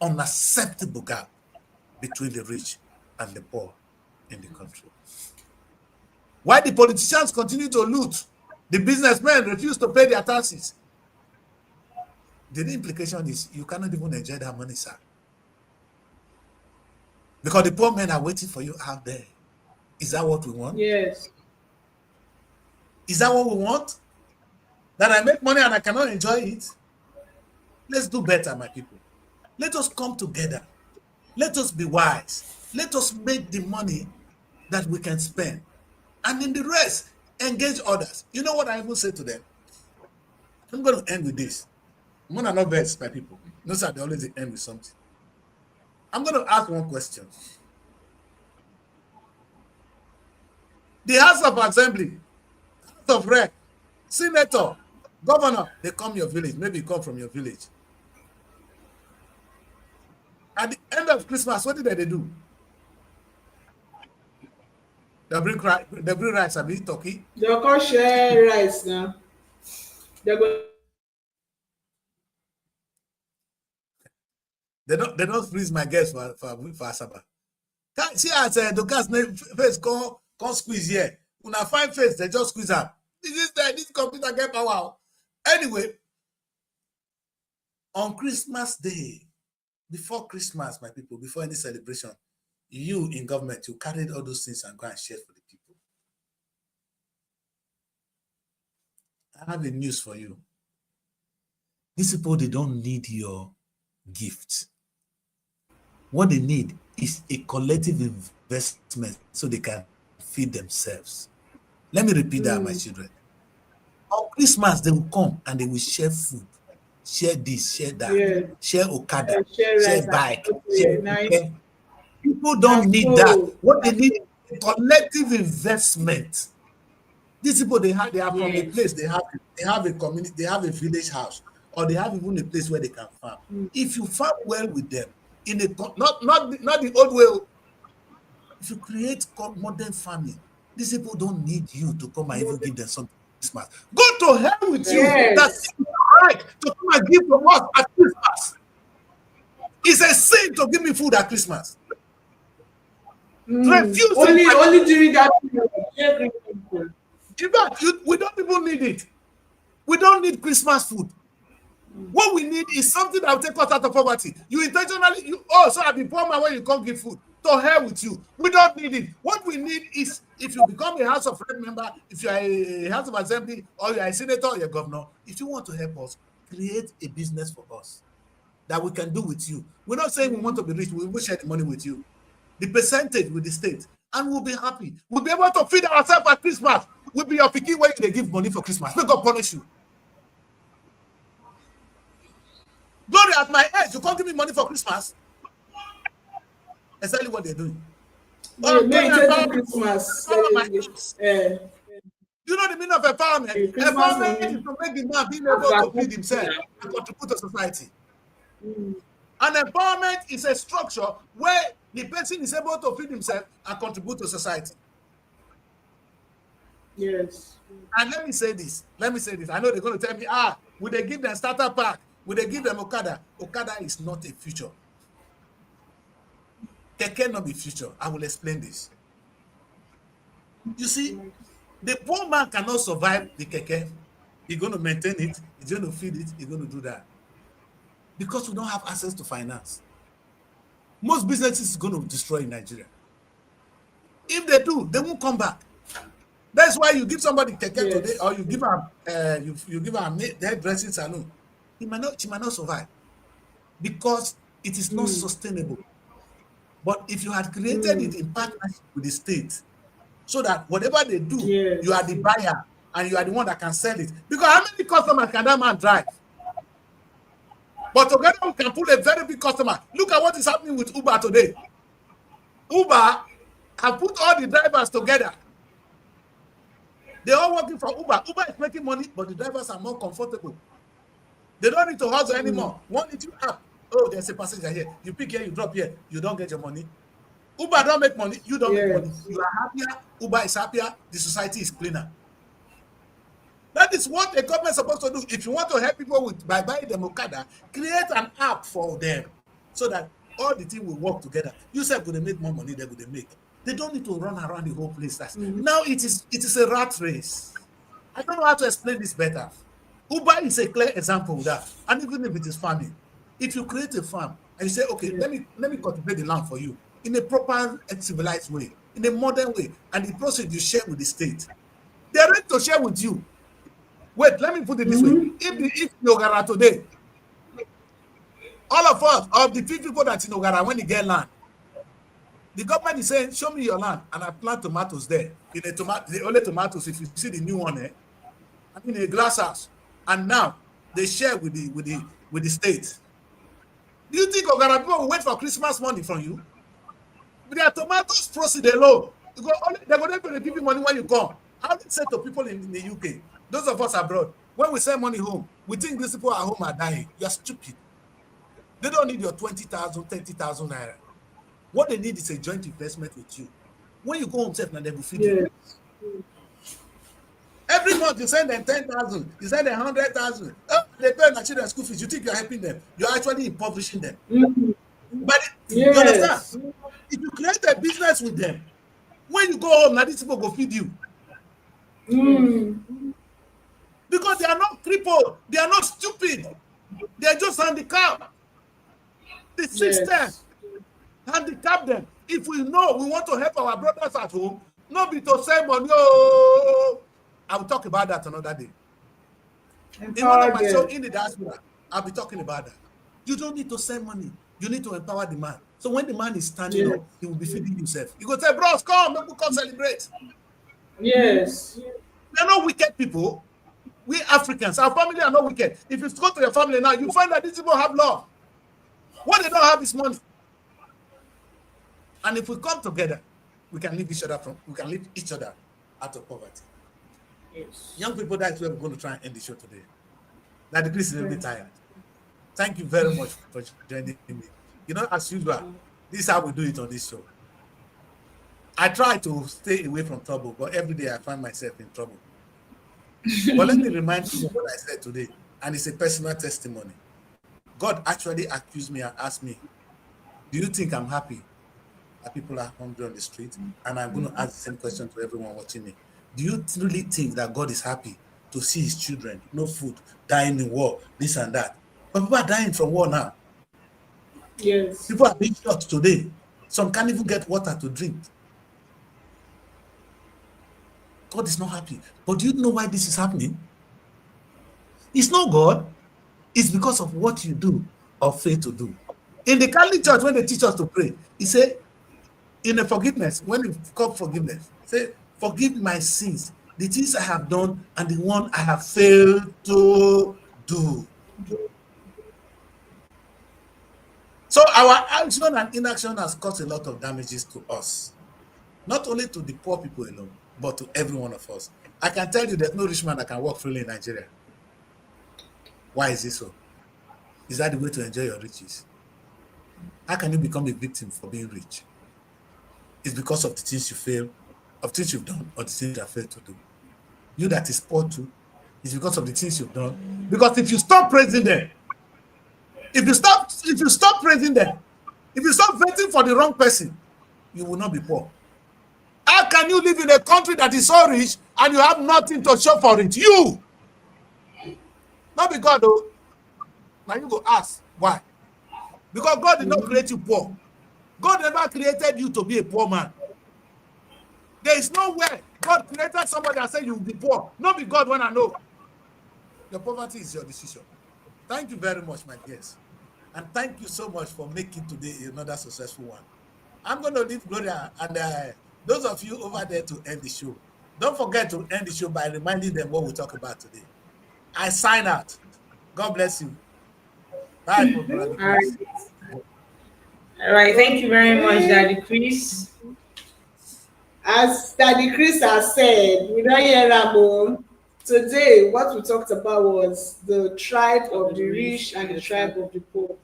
unacceptable gap between the rich and the poor in the country. Why the politicians continue to loot, the businessmen refuse to pay their taxes. The implication is you cannot even enjoy that money, sir. Because the poor men are waiting for you out there. Is that what we want? Yes. Is that what we want? That I make money and I cannot enjoy it? Let's do better, my people. Let us come together. Let us be wise. Let us make the money that we can spend. And in the rest, engage others. You know what I even say to them? I'm going to end with this. I'm going to not vex my people. No, sir, they always end with something. I'm going to ask one question. The House of Assembly, House of Rep, Senator, Governor, they come your village. Maybe you come from your village. At the end of Christmas, what did they do? They bring rice and eat turkey. They'll come share rice now. They're going They don't freeze my guests for Asaba. See as the gas face come squeeze here. When I find face, they just squeeze up. This computer get power. Anyway, on Christmas Day, before Christmas, my people, before any celebration, you in government, you carried all those things and go and share for the people. I have a news for you. These people, they don't need your gift. What they need is a collective investment so they can feed themselves. Let me repeat that, my children. On Christmas, they will come and they will share food, share this, share that, share Okada, share bike. Share People don't need that. What they need is a collective investment. These people, they are from a place, they have a community, they have a village house, or they have even a place where they can farm. If you farm well with them, in a not the old way, if you create modern farming, these people don't need you to come and even give them something Christmas. Go to hell with you. That's right to come and give to us at Christmas. It's a sin to give me food at Christmas. Refuse only during that period. In fact, we don't even need it. We don't need Christmas food. What we need is something that will take us out of poverty. You intentionally, so I've been poor man when you can't give food. To hell with you. We don't need it. What we need is, if you become a House of Rep member, if you are a House of Assembly, or you are a senator or a governor, if you want to help us, create a business for us that we can do with you. We're not saying we want to be rich. We will share the money with you. The percentage with the state. And we'll be happy. We'll be able to feed ourselves at Christmas. We'll be your picky when they give money for Christmas. May God punish you. Glory, at my age, you can't give me money for Christmas. Exactly what they're doing. Christmas. You know the meaning of empowerment? Empowerment is to make the man be able to feed himself and contribute to society. And empowerment is a structure where the person is able to feed himself and contribute to society. Yes. And let me say this. I know they're going to tell me, will they give them starter pack? Will they give them Okada? Okada is not a future. Keke not be future. I will explain this. You see, the poor man cannot survive the keke. He's going to maintain it. He's going to feed it. He's going to do that. Because we don't have access to finance. Most businesses are going to destroy in Nigeria. If they do, they won't come back. That's why you give somebody keke today, or you give them you give them a hairdressing salon. She might not survive because it is not sustainable. But if you had created it in partnership with the state, so that whatever they do, you are the buyer and you are the one that can sell it. Because how many customers can that man drive? But together we can pull a very big customer. Look at what is happening with Uber today. Uber have put all the drivers together. They're all working for Uber. Uber is making money, but the drivers are more comfortable. They don't need to hustle anymore. One little app. Oh, there's a passenger here. You pick here, you drop here. You don't get your money. Uber don't make money. You don't make money. You are happier. Uber is happier. The society is cleaner. That is what a government is supposed to do. If you want to help people by buying them Okada, create an app for them so that all the team will work together. You said going to make more money than they make. They don't need to run around the whole place. Now it is a rat race. I don't know how to explain this better. Uber is a clear example of that. And even if it is farming, if you create a farm and you say, okay, let me cultivate the land for you in a proper and civilized way, in a modern way, and the process you share with the state, they are ready to share with you. Wait, let me put it this way. If Nogara today, all of us, of the few people that's in Nogara, when you get land, the government is saying, show me your land, and I plant tomatoes there. In a the only tomatoes, if you see the new one, I'm in a glass house. And now they share with the state. Do you think Ogara people will wait for Christmas money from you? With their tomatoes proceed alone. They're going to give you money when you come. How did it say to people in the UK? Those of us abroad, when we send money home, we think these people at home are dying. You're stupid. They don't need your 20,000, 30,000 naira. What they need is a joint investment with you. When you go home, they will feed you. Every month you send them 10,000, you send them 100,000. Oh, they pay their children school fees. You think you're helping them? You're actually impoverishing them. But you understand? Yes. If you create a business with them, when you go home, now these people go feed you. Because they are not crippled, they are not stupid, they are just handicapped. The system handicap them. If we know we want to help our brothers at home, not be to save money. Oh, I will talk about that another day. In one of my shows in the diaspora, I'll be talking about that. You don't need to send money. You need to empower the man. So when the man is standing up, he will be feeding himself. You go say, bros, come, people come celebrate. Yes. They're not wicked people. We Africans, our family are not wicked. If you go to your family now, you find that these people have love. What they don't have is money. And if we come together, we can lift each other out of poverty. Yes. Young people, that's where we're going to try and end the show today. That Kris is a little bit tired. Thank you very much for joining me. You know, as usual, this is how we do it on this show. I try to stay away from trouble, but every day I find myself in trouble. But let me remind you of what I said today, and it's a personal testimony. God actually accused me and asked me, do you think I'm happy that people are hungry on the street? And I'm going to ask the same question to everyone watching me. Do you really think that God is happy to see his children, no food, dying in war, this and that? But people are dying from war now. Yes. People are being shot today. Some can't even get water to drink. God is not happy. But do you know why this is happening? It's not God. It's because of what you do or fail to do. In the Catholic Church, when they teach us to pray, he said, in the forgiveness, when you call forgiveness, say, forgive my sins, the things I have done and the one I have failed to do. So our action and inaction has caused a lot of damages to us. Not only to the poor people alone, but to every one of us. I can tell you there's no rich man that can walk freely in Nigeria. Why is it so? Is that the way to enjoy your riches? How can you become a victim for being rich? It's because of the things you fail, of things you've done, or the things you have failed to do. You that is poor too, it's because of the things you've done. Because if you stop praising them, if you stop praising them, if you stop voting for the wrong person, you will not be poor. How can you live in a country that is so rich and you have nothing to show for it? You! Not be God, though. Now you go ask, why? Because God did not create you poor. God never created you to be a poor man. There is no way God created somebody and said you will be poor. Not be God when I know. Your poverty is your decision. Thank you very much, my guests. And thank you so much for making today another successful one. I'm going to leave Gloria and those of you over there to end the show. Don't forget to end the show by reminding them what we talk about today. I sign out. God bless you. Bye, Brother Kris. All right. Thank you very much, Daddy Kris. As Daddy Kris has said, we don't hear Ramo. Today, what we talked about was the tribe of the rich and the tribe of the poor.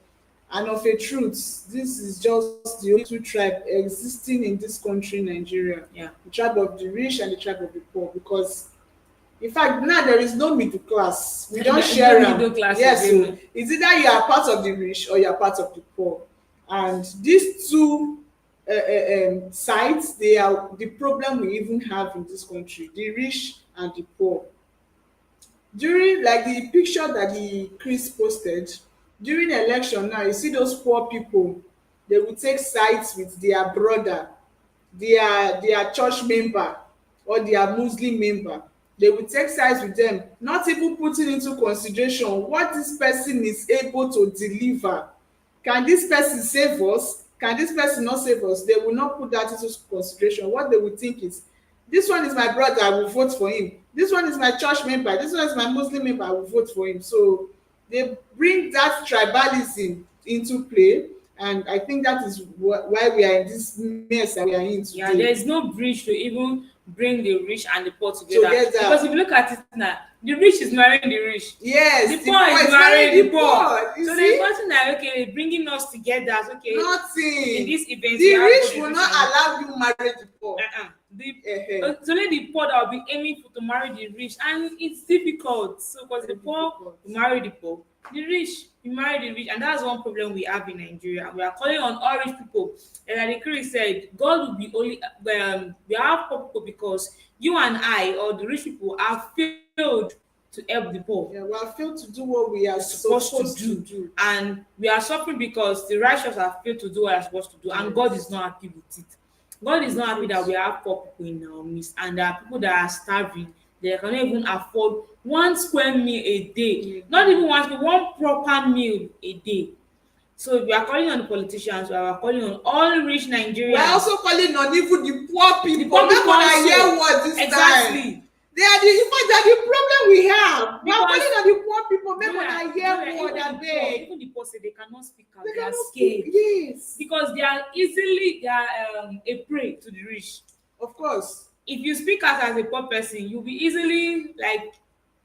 And of a truth, this is just the only two tribes existing in this country, Nigeria. Yeah. The tribe of the rich and the tribe of the poor. Because, in fact, now there is no middle class. We don't share no middle class. Yes, so it's either you are part of the rich or you are part of the poor. And these two sides, they are the problem we even have in this country, the rich and the poor. During, like the picture that the Kris posted, during election now, you see those poor people, they will take sides with their brother, their church member or their Muslim member. They will take sides with them, not even putting into consideration what this person is able to deliver. Can this person save us? Can this person not save us? They will not put that into consideration. What they will think is, this one is my brother, I will vote for him. This one is my church member, this one is my Muslim member, I will vote for him. So they bring that tribalism into play, and I think that is why we are in this mess that we are in today. Yeah, there is no bridge to even bring the rich and the poor together. Because if you look at it now, the rich is marrying the rich. Yes, the poor is marrying the poor. So there's nothing like, okay, bringing us together. Okay, nothing. In this event, the rich will not allow you marry the poor. it's only the poor that will be aiming to marry the rich, and it's difficult. So because the poor will marry the poor, the rich you marry the rich, and that's one problem we have in Nigeria. And we are calling on all rich people. And like Kris said, God will be only we have poor people because you and I or the rich people have failed to help the poor. Yeah, we have failed to do what we are supposed to do. And we are suffering because the righteous have failed to do what they are supposed to do, and God is not happy with it. God is not happy that we have poor people in our midst, and there are people that are starving. They cannot even afford 1 square meal a day, not even one proper meal a day. So we are calling on the politicians, we are calling on all rich Nigerians. We are also calling on even the poor people. Make una hear what this time. They are the problem we have. We are calling on the poor people. Make una hear what they. Even the poor say they cannot speak out. They are scared. Yes. Because they are a prey to the rich. Of course. If you speak out as a poor person, you'll be easily like,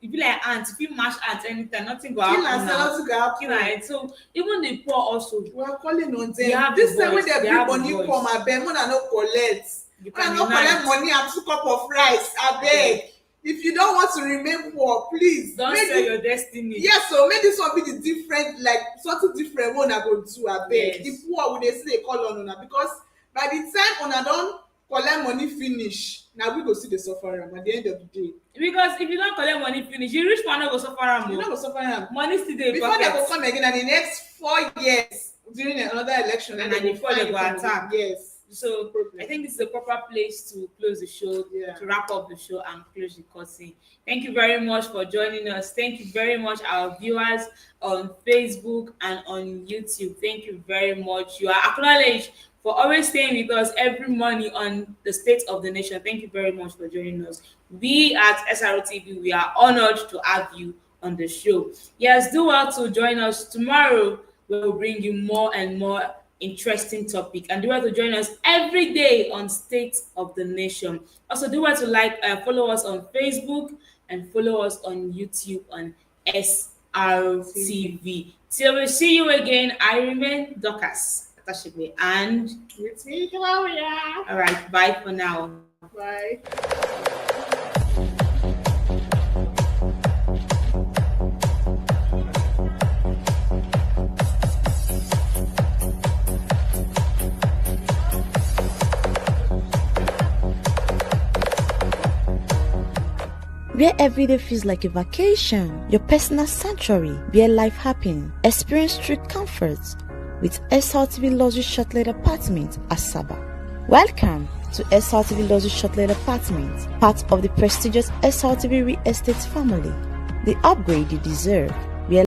you be like ants. If you mash ants anytime, nothing will happen. So even the poor also. We are calling on them. This time when they bring money come, I beg, una no collect. You cannot collect money and 2 cups of rice. I beg. If you don't want to remain poor, please don't sell your destiny. Yes, so make this one be the different, like something different one I go do. I beg. The poor when they say they call on una, because by the time una don collect money finish, now we go see the suffer am at the end of the day. Because if you don't collect money finish, you rich man no go suffer am. You no go suffer am. Money still dey before they go come again, and the next 4 years during another election, and then before they go attack. Yes. So I think this is a proper place to close the show, to wrap up the show and close the curtain. Thank you very much for joining us. Thank you very much, our viewers on Facebook and on YouTube. Thank you very much. You are acknowledged for always staying with us every morning on the State of the Nation. Thank you very much for joining us. We at SROTV, we are honored to have you on the show. Yes, do well to join us tomorrow. We will bring you more and more interesting topic, and do well to join us every day on State of the Nation. Also, do well to follow us on Facebook and follow us on YouTube on SRTV. Till we see you again, I remain Dorcas and with me, Gloria. All right, bye for now. Bye. Where every day feels like a vacation, your personal sanctuary, where life happens. Experience true comforts with SRTV Luxury Shortlet Apartment, Asaba. Welcome to SRTV Luxury Shortlet Apartment, part of the prestigious SRTV Real Estate family. The upgrade you deserve.